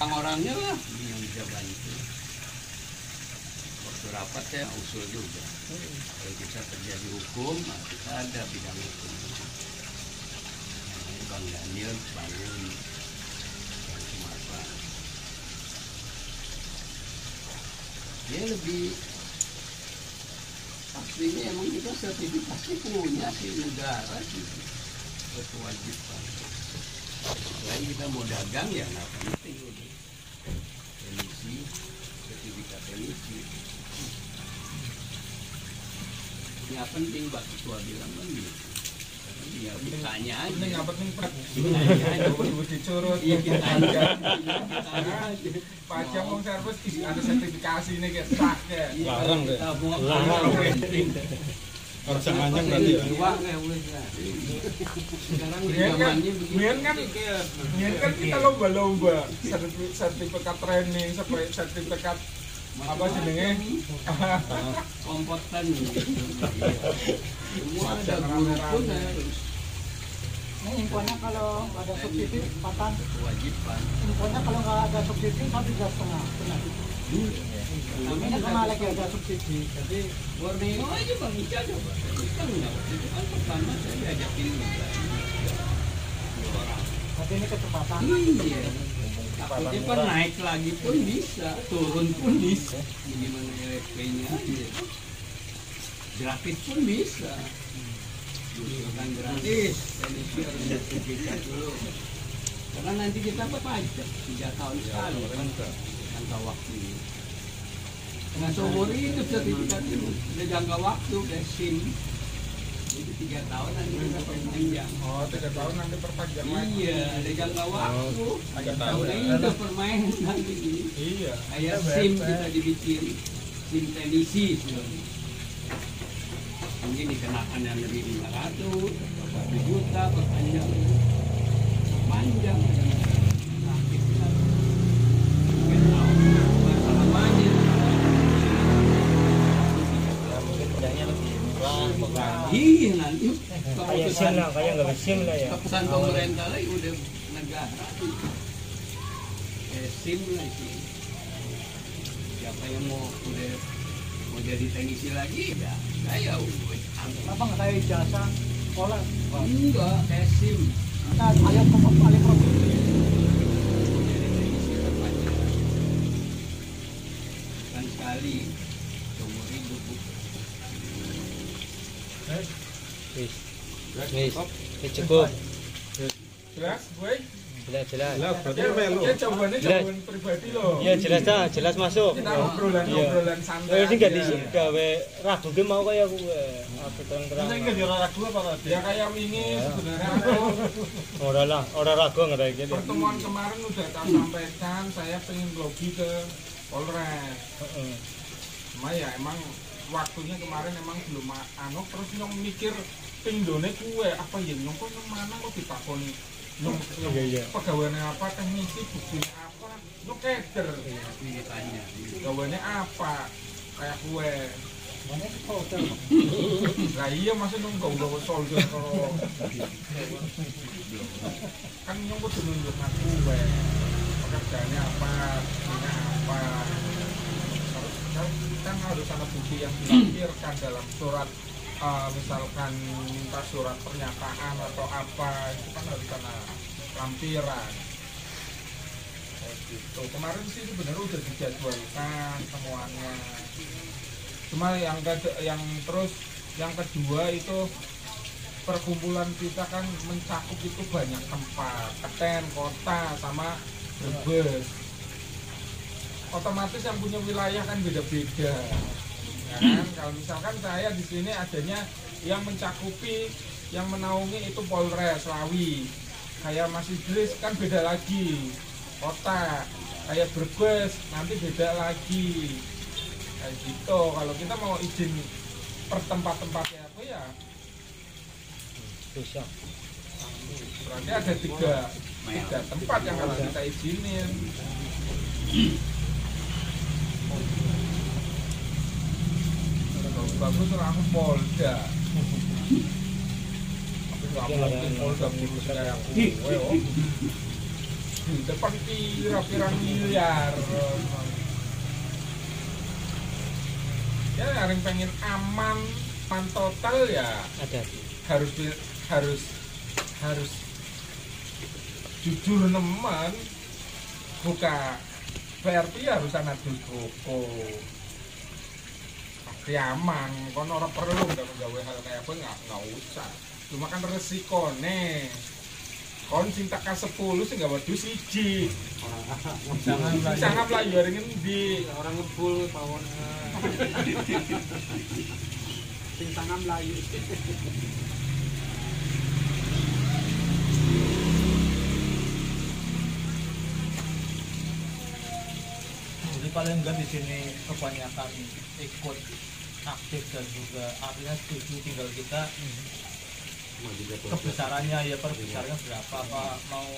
S4: orang-orangnya lah yang bisa bantu. Waktu rapat saya usul juga kalau bisa terjadi hukum kita ada bidang hukum namanya Bang Daniel bangun yang Sumatera dia lebih aslinya emang kita sertifikasi punya sih negara gitu, berkewajiban. Selain kita mau dagang ya nggak penting udah emisi, sertifikat emisi. Nggak penting Pak Ketua bilang kan gitu. Ya tanya aja.
S2: Ini nggak penting Pak.
S4: Tanya aja.
S2: Dicurut.
S4: Iya kita tanya.
S2: Pajak mau servis ada sertifikasi ini kayak sah ya.
S7: Larang deh.
S4: Larang.
S7: Harus panjang nanti ya.
S4: Sekarang zamannya
S2: Biar kan kita lomba-lomba sertifikat training, sertifikat apa jenenge
S4: kompotan semua ada guru pun harus
S6: Ini infonya kalau nggak ada subsidi, patan.
S4: kewajiban.
S6: Infonya kalau nggak ada subsidi, 1,5 juta. Ini sama lagi ada subsidi, jadi
S4: Borneo aja Bang Ica coba. Kan itu kan pertama saya diajakin juga. Dua orang.
S6: tapi ini kecepatan.
S4: Iya. Takutnya kan naik lagi pun bisa, turun pun bisa. Gimana LFP-nya aja. Gratis pun bisa. Bukan gratis, ini harus sertifikat dulu. Karena nanti kita pajak 3 tahun sekali kan jangka waktunya. Nah seumur hidup sertifikat itu ada jangka waktu kayak SIM. Jadi 3 tahun nanti kita perpanjang.
S2: Oh, 3 tahun nanti perpanjang lagi.
S4: Iya, ada jangka waktu.
S2: Ada tahun.
S4: Itu permainan nanti ini.
S2: Iya.
S4: Kayak SIM kita dibikin SIM tenisi. Mungkin dikenakan yang lebih 500, 1 juta perpanjang. Panjang. Sakit kan. 3 tahun. Masalah manir. Iya nanti
S8: Kayak SIM lah, kayak nggak SIM lah ya.
S4: keputusan pemerintah lagi udah negara SIM lah sih. Siapa yang mau jadi teknisi lagi ya saya
S6: Kenapa nggak kayak ijazah sekolah?
S4: enggak SIM
S6: Nah, ayo ke paling provinsi.
S4: jadi teknisi perpanjangan kan sekali seumur hidup.
S8: Wis cukup.
S2: Jelas, gue.
S8: Jelas.
S2: Ya jawabannya jawaban pribadi loh.
S8: Iya jelas dah, jelas masuk.
S2: Kita obrolan santai.
S8: Ini nggak digawe ragu ge mau kayak gue. Aku terang-terang.
S2: ragu apa tadi? Ya kayak ini sebenarnya
S8: Ora ragu nggak ada gitu.
S2: pertemuan kemarin udah tak sampaikan saya pengen lobby ke Polres. Cuma ya emang waktunya kemarin emang belum terus nyong mikir pinggone kue apa ya nyong kok mana kok ditakoni nyong pegawainya apa teknisi buktinya apa nyong keder
S4: Ditanya
S2: pegawainya apa kayak kue lah iya masih nyong gak soldier kalau kan nyong kudu nunjuk kue pekerjaannya apa buktinya apa kan harus ada bukti yang dilampirkan dalam surat misalkan minta surat pernyataan atau apa itu kan harus ada lampiran gitu. Kemarin sih sebenarnya udah dijadwalkan semuanya cuma yang kedua itu perkumpulan kita kan mencakup itu banyak tempat Keten, kota sama Brebes otomatis yang punya wilayah kan beda-beda, ya kan? Kalau misalkan saya di sini adanya yang mencakupi, yang menaungi itu Polres Lawi, kayak Mas Idris kan beda lagi, kota, kayak Brebes nanti beda lagi, kayak gitu. Kalau kita mau izin per tempat-tempatnya apa ya?
S8: Bisa.
S2: Berarti ada tiga tempat yang harus kita izinin. Bagus langsung Polda. Tapi nggak mungkin Polda putus kayak gue, di depan kira-kira miliar. Ya yang pengen aman total ya
S8: Ada.
S2: harus jujur nemen buka PRT harus anak toko mesti aman. Kon ora perlu gawe hal kayak apa nggak usah. Cuma kan resikone. Kon sing tekan 10 sing gak wedhus siji. Jangan lah yo ring endi
S4: orang ngebul pawon.
S6: Sing tangan melayu.
S1: Jadi paling enggak di sini kebanyakan ikut aktif dan juga artinya setuju, tinggal kita kebesarannya ya, perbesarannya berapa, apa mau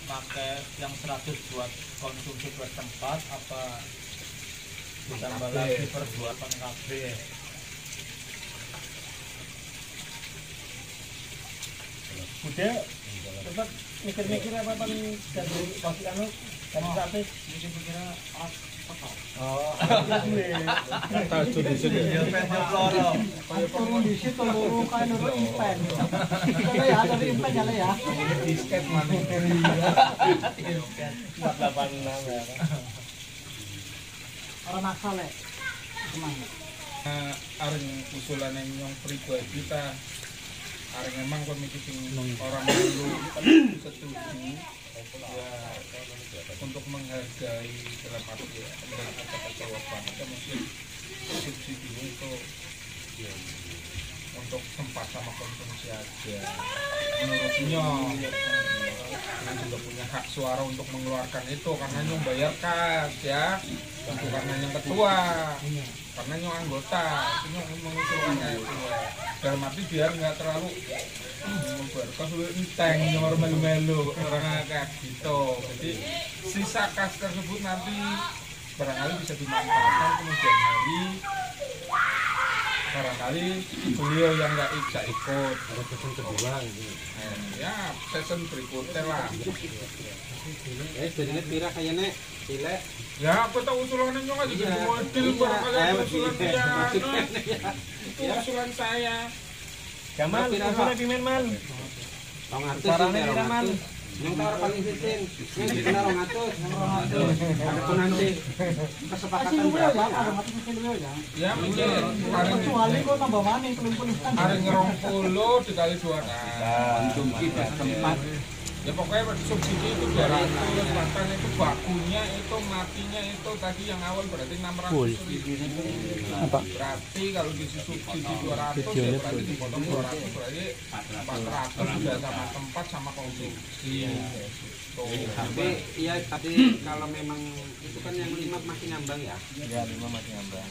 S1: pakai yang 100 buat konsumsi buat tempat, apa ditambah lagi perbuatan kafe.
S8: Udah tempat mikir-mikir apa paling dari pasti anu kan sampai mikir-mikirnya oh
S2: tajuk di sini
S1: Ya pengen loro.
S6: Turun di situ loro kan loro impen. Kalau ya dari impen ya ya.
S2: disket mana
S8: 486 ya.
S6: Orang maksa lek. Gimana?
S2: areng usulan yang nyong pribadi kita areng memang komisi orang dulu setuju ya untuk menghargai dalam arti ya kata-kata banget ya mungkin subsidi itu untuk tempat sama konsumsi aja menurutnya kita juga punya hak suara untuk mengeluarkan itu karena nyong bayar kas ya bukan hanya ketua karena nyong anggota nyong mengusulkannya itu dalam arti biar nggak terlalu memberkas lu enteng nyong melu-melu orang kayak gitu. Jadi sisa kas tersebut nanti barangkali bisa dimanfaatkan kemudian hari barangkali beliau yang nggak bisa ikut ada season kedua gitu. Ya season berikutnya lah.
S5: Jadinya pira kayaknya cilek.
S2: Ya aku tahu usulannya nyong aja jadi model barangkali ada usulan dia. Itu usulan saya.
S8: Jamal, usulnya pimen mal. Sarannya tidak mal.
S5: Yang tawar paling sisin, yang kita 200, ada pun nanti kesepakatan berapa?
S2: Ya mungkin
S6: Kecuali kok tambah mana pelun-pelun.
S2: hari ngerongpuluh dikali 2
S5: Konsumsi tempat.
S2: ya pokoknya subsidi itu 200 bahkan itu bakunya itu matinya itu tadi yang awal berarti 600.000 berarti kalau di subsidi 200 ya berarti dipotong 200 berarti 400 sudah sama tempat sama konsumsi
S5: Tapi iya tadi kalau memang itu kan yang 5 masih ngambang ya?
S8: Ya 5 masih ngambang.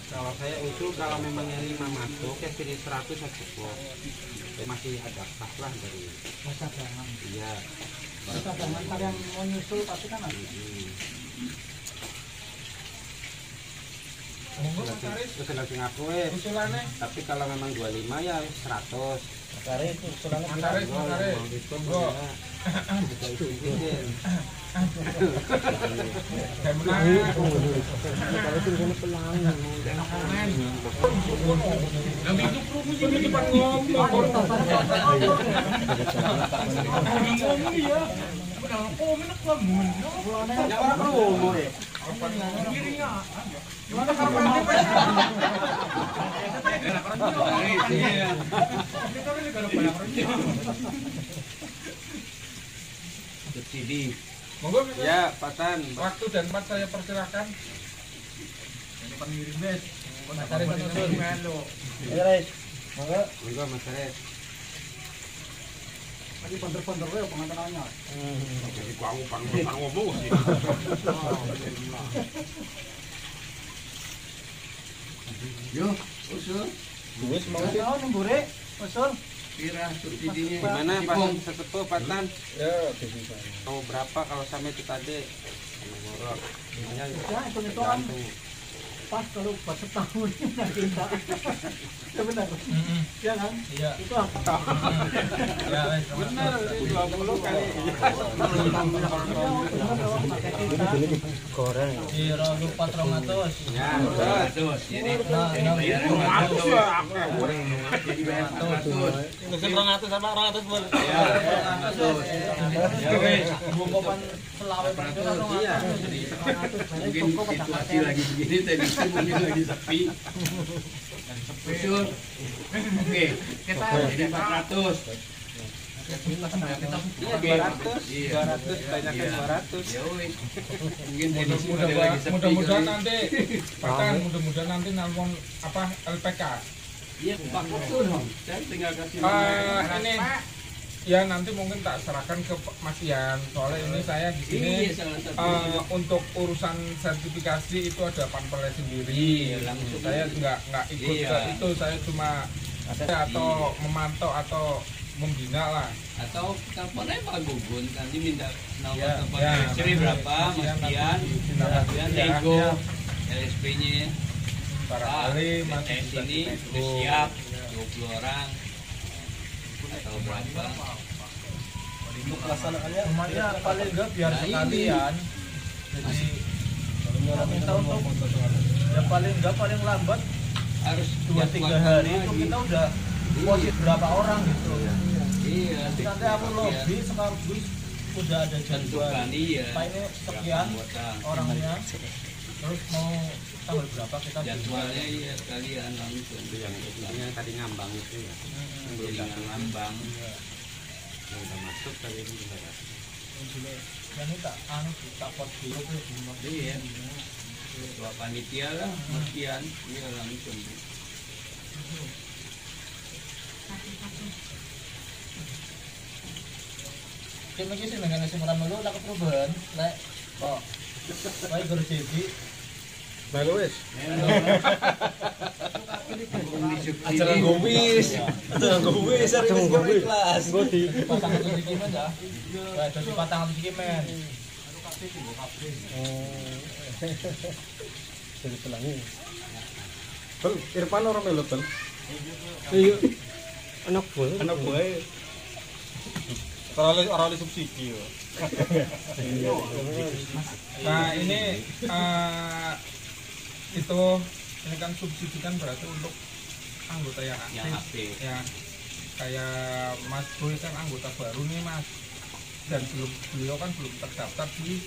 S5: Kalau saya usul kalau memang yang 5 masuk ya pilih 100 saja cukup. Masih ada pas lah dari
S6: Masa jangan.
S5: iya.
S6: Masa jangan kalian mau nyusul pasti kan ada.
S2: monggo Mas Aris
S5: Terus langsung aku
S2: usulannya
S5: tapi kalau memang 25 ya 100.
S8: Sekarang itu usulannya
S2: Mas Aris monggo
S5: Subsidi.
S2: monggo Mas Aris.
S5: Ya, Patan.
S2: Waktu dan tempat saya persilakan. Ini pengirim des. Mas Aris menusul melu.
S8: Ya guys. Monggo.
S5: Monggo Mas Aris.
S6: Lagi ponder-ponder ya pengantinannya.
S5: Jadi pang ngomong sih. Yo, usul.
S8: Wis
S6: Mau nembure usul.
S5: Kira subsidinya gimana Pak Sesepuh Patan?
S2: Ya, bisa.
S5: Mau berapa kalau sampai itu tadi? Sama ngorok.
S6: Ya hitung-hitungan pas kalau buat setahun kita. Ya benar. Ya kan?
S1: Iya.
S6: Itu apa?
S1: Ya,
S5: Benar, 20 kali.
S8: goreng.
S1: Kira lupa 300.
S5: Ya, terus.
S1: Nah,
S8: 200 sama 200 boleh.
S5: Ya,
S1: bungkupan selawe
S5: iya.
S6: Mungkin situasi lagi begini tadi
S4: mungkin lagi sepi. Usul. Oke, kita jadi 400. Oke,
S5: 200 banyakkan 200.
S4: Ya wis. Mungkin edisi lagi sepi.
S2: Mudah-mudahan nanti bahkan mudah-mudahan nanti nelpon apa LPK.
S4: Iya, Pak Betul dong. Saya tinggal kasih
S2: ini ya nanti mungkin tak serahkan ke Mas Ian, soalnya ini saya di sini untuk urusan sertifikasi itu ada panpelnya sendiri.
S4: Langsung
S2: Saya nggak ikut ke itu, saya cuma atau memantau atau membina lah.
S4: atau teleponnya Pak Gugun nanti minta nomor
S2: Ya,
S4: telepon
S2: ya,
S4: istri berapa, Mas
S2: ya,
S4: Dian,
S2: nanti
S4: Dian,
S2: ya,
S4: Ego,
S2: ya.
S4: LSP-nya.
S2: Barangkali
S4: Pak,
S2: masih bisa
S4: ini
S2: dinego.
S4: sudah siap 20 orang atau berapa?
S9: Untuk pelaksanaannya
S5: Semuanya paling enggak biar
S4: Nah,
S5: sekalian. Jadi minta untuk ya paling enggak paling lambat
S4: Harus
S5: 2-3 hari itu kita udah posisi berapa orang gitu.
S4: Iya,
S5: Nanti aku lobby sekaligus udah ada jadwal.
S4: tentukan iya.
S5: Pak ini sekian
S4: Anggota.
S5: orangnya. Terus mau tanggal berapa kita
S4: Jadwalnya iya sekalian langsung. Yang tadi ngambang itu ya. Belum ngambang. Yang udah masuk tadi itu juga.
S5: yang ini tak anu tak pot dulu tuh.
S4: Iya. Dua panitia lah, sekian. Iya langsung.
S5: Kita lagi sih dengan nasi murah dulu nak perubahan. Lek kok baik berjadi.
S9: acara gowis. Acara gowis hari ini kelas.
S5: Patang atau dikimen ya? Wah, jadi patang atau dikimen.
S8: Jadi pelangi.
S7: Bel, Irfan orang melu bel.
S8: Iya. Anak buah.
S7: Anak gue. Orang subsidi yo.
S2: Nah ini itu ini kan subsidi kan berarti untuk anggota yang aktif, ya kayak Mas Boy kan anggota baru nih Mas, dan beliau kan belum terdaftar di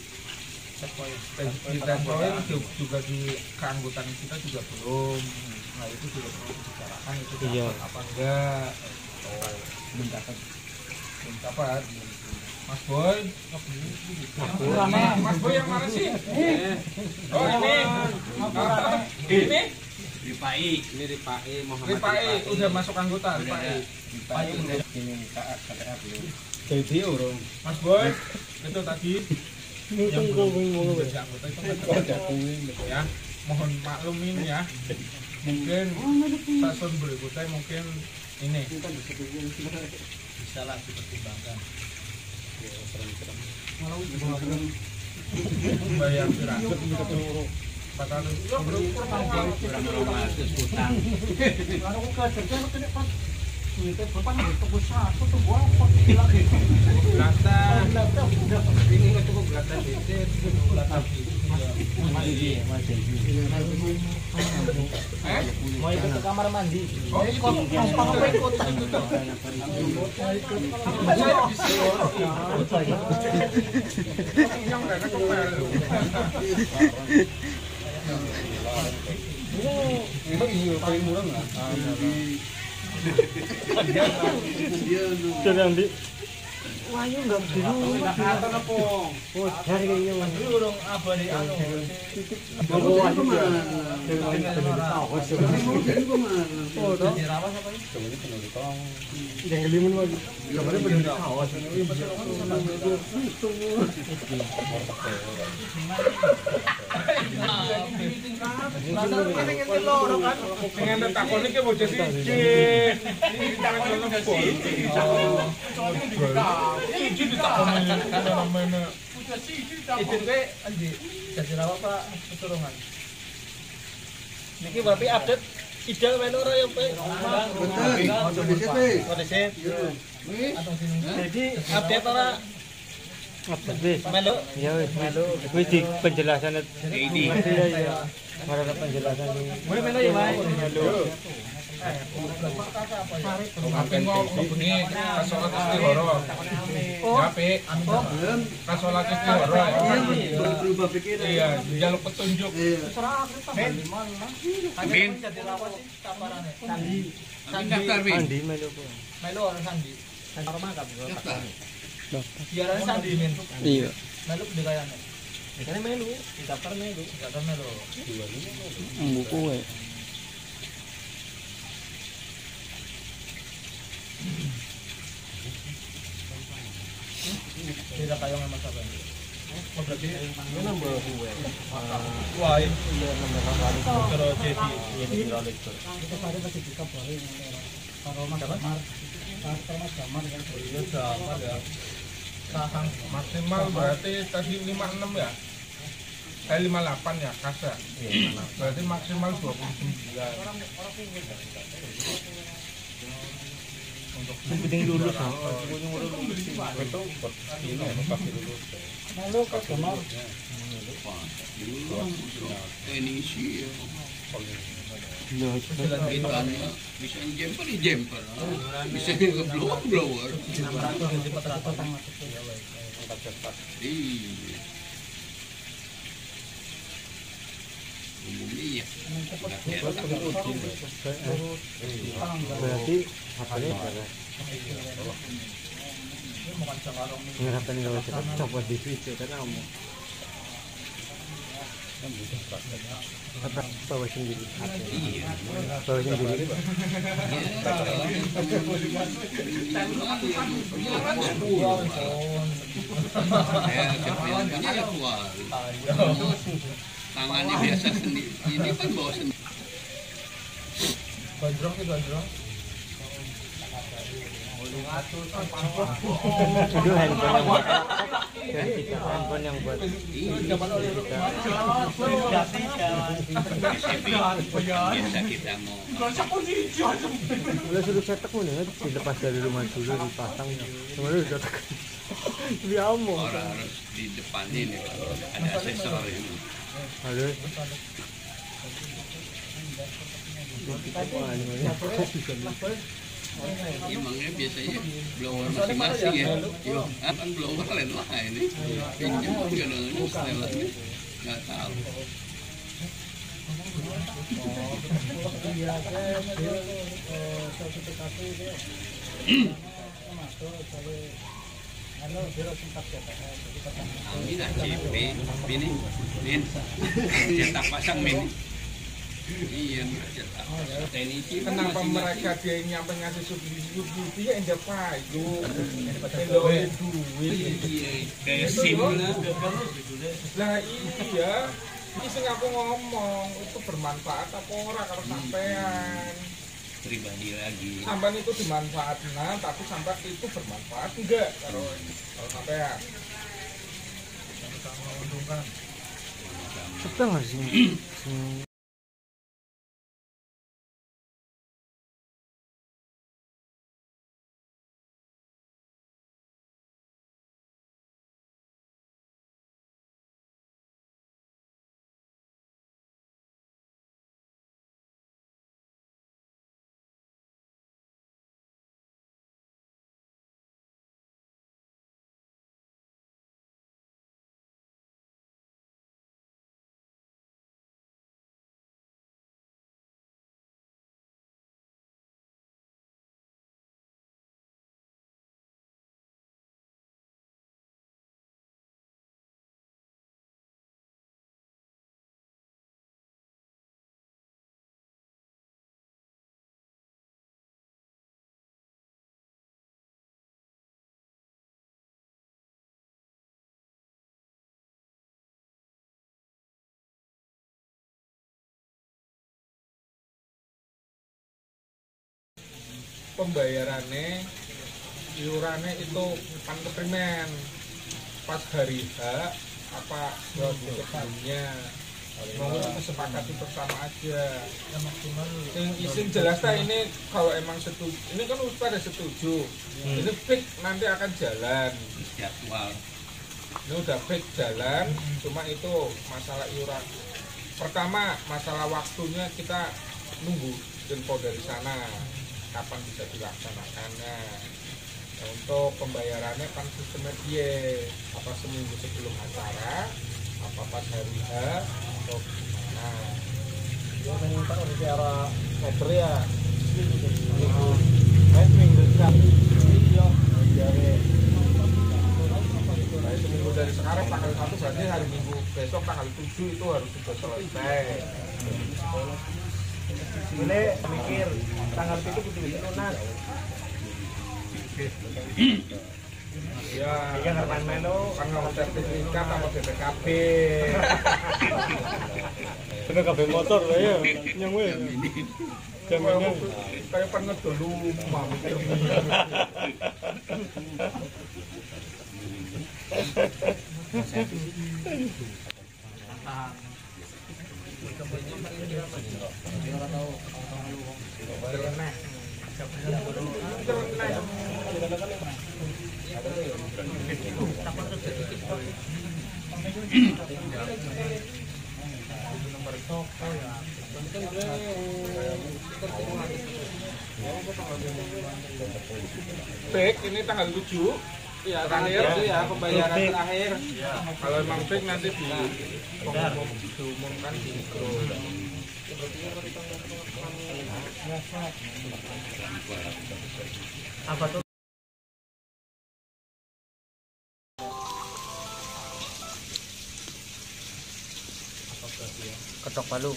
S2: Checkpoint juga di keanggotaan kita juga belum. Nah itu juga perlu dibicarakan itu dapat apa enggak belum dapat. Mas Boy, Mas Boy yang mana sih? Oh ini
S4: Ripai.
S5: Ini Ripai Muhammad
S2: Ripai udah masuk anggota Ripai.
S5: ini KPA belum.
S7: Jadi urung.
S2: Mas Boy itu tadi yang belum menjadi anggota itu ya. Mohon maklumin ya. Mungkin stasiun berikutnya mungkin ini
S5: Bisa lah dipertimbangkan.
S2: bayar berapa? 400. Ya berukur
S4: Terus utang.
S6: Kalau aku kerja lu kena pas duitnya bapak nggak tebus satu tuh gua apa lagi.
S2: belatan.
S5: Ini nggak cukup belakang DC, belakang
S8: Mau ikut ke kamar mandi.
S2: Oh ikut.
S6: Apa ikut?
S2: Yang mereka kemarin.
S7: Iya, paling murah nggak?
S8: Jadi ambil. Wah, ini enggak dulu. Oh, dari kayaknya Mas.
S5: Dulu dong abadi anu.
S8: Mau aja kemana? Oh, toh.
S5: Jadi rawas apa ini?
S8: Yang kelimun lagi.
S7: Gambarnya bener kaos.
S2: Pengen takon iki bocah siji. Ini tangan lempol. Iki ditakoni kan namanya.
S5: Izin gue anji. Jadi rawas Pak keturungan. Niki berarti update ide menora yang pe. Jadi update ora
S8: Wis.
S5: melu.
S8: Ya wis melu. Wis di penjelasan ini. Ya. Ada penjelasan ini.
S5: Mulai melu ya, Pak.
S8: Melu.
S2: Tapi mau bengi kasolat istihara. Ya, Pik.
S6: Belum.
S2: Kasolat istihara ya.
S6: Berubah pikiran.
S2: Iya, jaluk petunjuk.
S6: Amin. Jadi lawas sih tamparannya. Sandi.
S8: Andi melu po.
S6: Melo orang Sandi. Sandi rumah kan.
S7: Daftar.
S6: Biaran Sandi min.
S7: Iya.
S6: Melo dikayane.
S8: Ini melu, daftar melu.
S6: Daftar melo.
S7: Buku we.
S6: Tidak kayo nga masabi.
S8: Ini nambah gue.
S2: Wah,
S8: Iya nambah kali.
S2: kalau jadi
S8: Ini hidrolik tuh.
S6: Kita tadi masih buka baru yang kalau mas kamar. Kalau mas kamar kan.
S2: iya sama ya. Maksimal berarti tadi 56 ya? 58 ya kasa. Berarti maksimal 29.
S8: Yang penting lulus sama.
S2: Itu ini ya, pasti lulus.
S6: Melo ke kamar.
S7: Teknisi ya. Bisa jumper di jumper. Bisa nge-blower blower.
S6: 400
S7: Iya. Umumnya ya.
S8: Berarti HP-nya ngerapan kalau cepat copot di switch kan kamu. Apa bawa sendiri? Bawa sendiri.
S7: Ya, punya ya kual. Tangannya biasa sendiri. Ini kan bawa sendiri.
S6: Gondrong sih gondrong.
S8: Itu handphone yang buat. Handphone yang buat.
S7: Biasa kita mau.
S8: Udah suruh cetak mana? Dilepas dari rumah dulu dipasang. Kemarin udah tekan. Dia mau.
S7: Orang harus di depan ini kalau ada asesor ini.
S8: Harus.
S7: Emangnya biasanya blower masing-masing ya. Yo, kan blower lain lah ini. Pinjam kadang-kadang setelannya nggak tahu. Amin ACP, ini, cetak pasang mini. Iya, cetak. Teknisi
S2: Kenapa mereka dia yang nyampe ngasih subsidi ya enggak payung. Enggak duit.
S7: Kayak SIM lah.
S2: Lah iya. Ini sing aku ngomong itu bermanfaat apa ora kalau sampean.
S7: Pribadi lagi.
S2: Sampean itu dimanfaatkan tapi sampean itu bermanfaat enggak kalau sampean. Sama menguntungkan.
S8: Betul nggak sih?
S2: Pembayarannya iurannya itu panteprimen pas hari H apa sebelumnya mau kesepakati bersama aja yang maksimal yang izin jelas lah ini kalau emang setuju ini kan harus pada setuju ini fix nanti akan jalan
S7: Jadwal.
S2: ini udah fix jalan cuma itu masalah iuran pertama masalah waktunya kita nunggu info dari sana kapan bisa dilaksanakannya. Nah, untuk pembayarannya kan sistemnya dia apa seminggu sebelum acara, apa pas hari H atau gimana?
S6: Dia minta untuk cara meter ya.
S2: Minggu sekali. Iya. Nah, seminggu dari sekarang tanggal 1 berarti hari Minggu besok tanggal 7 itu harus sudah selesai.
S6: Ini mikir tanggal itu kudu lunas.
S2: Iya.
S6: Iya ngerti melo
S2: Kan kalau sertifikat sama BPKB.
S8: BPKB motor lah ya, yang weh. Jaminan
S2: Kayak pernah dulu mikir. Fake ini tanggal 7 ya terakhir itu ya pembayaran terakhir. Kalau emang fake nanti diumumkan di grup.
S6: apa tuh? Ketok palu.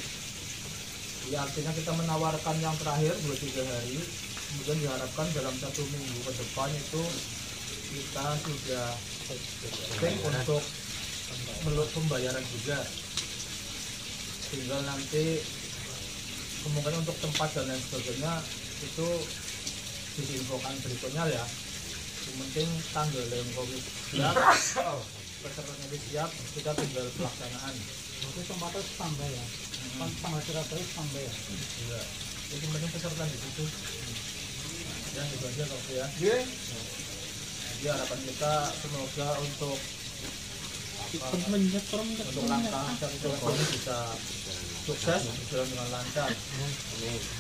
S1: Ya artinya kita menawarkan yang terakhir 2-3 hari, kemudian diharapkan dalam 1 minggu ke depan itu kita sudah selesai untuk pembayaran juga. Tinggal nanti kemungkinan untuk tempat dan lain sebagainya itu diinfokan berikutnya ya. Yang penting tanggal yang COVID siap, pesertanya siap, kita tinggal pelaksanaan.
S6: Itu tempatnya standby ya. Tanggal Surabaya standby ya.
S1: Iya. Jadi yang penting peserta di situ. Ya itu aja kok ya.
S2: Iya.
S1: Jadi harapan kita semoga untuk untuk langkah dan ini bisa sukses berjalan dengan lancar.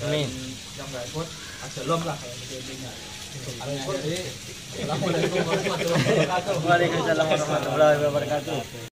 S1: Amin. Yang nggak ikut ajalom lah kayak intinya. Assalamualaikum warahmatullahi wabarakatuh.
S6: Waalaikumsalam warahmatullahi wabarakatuh.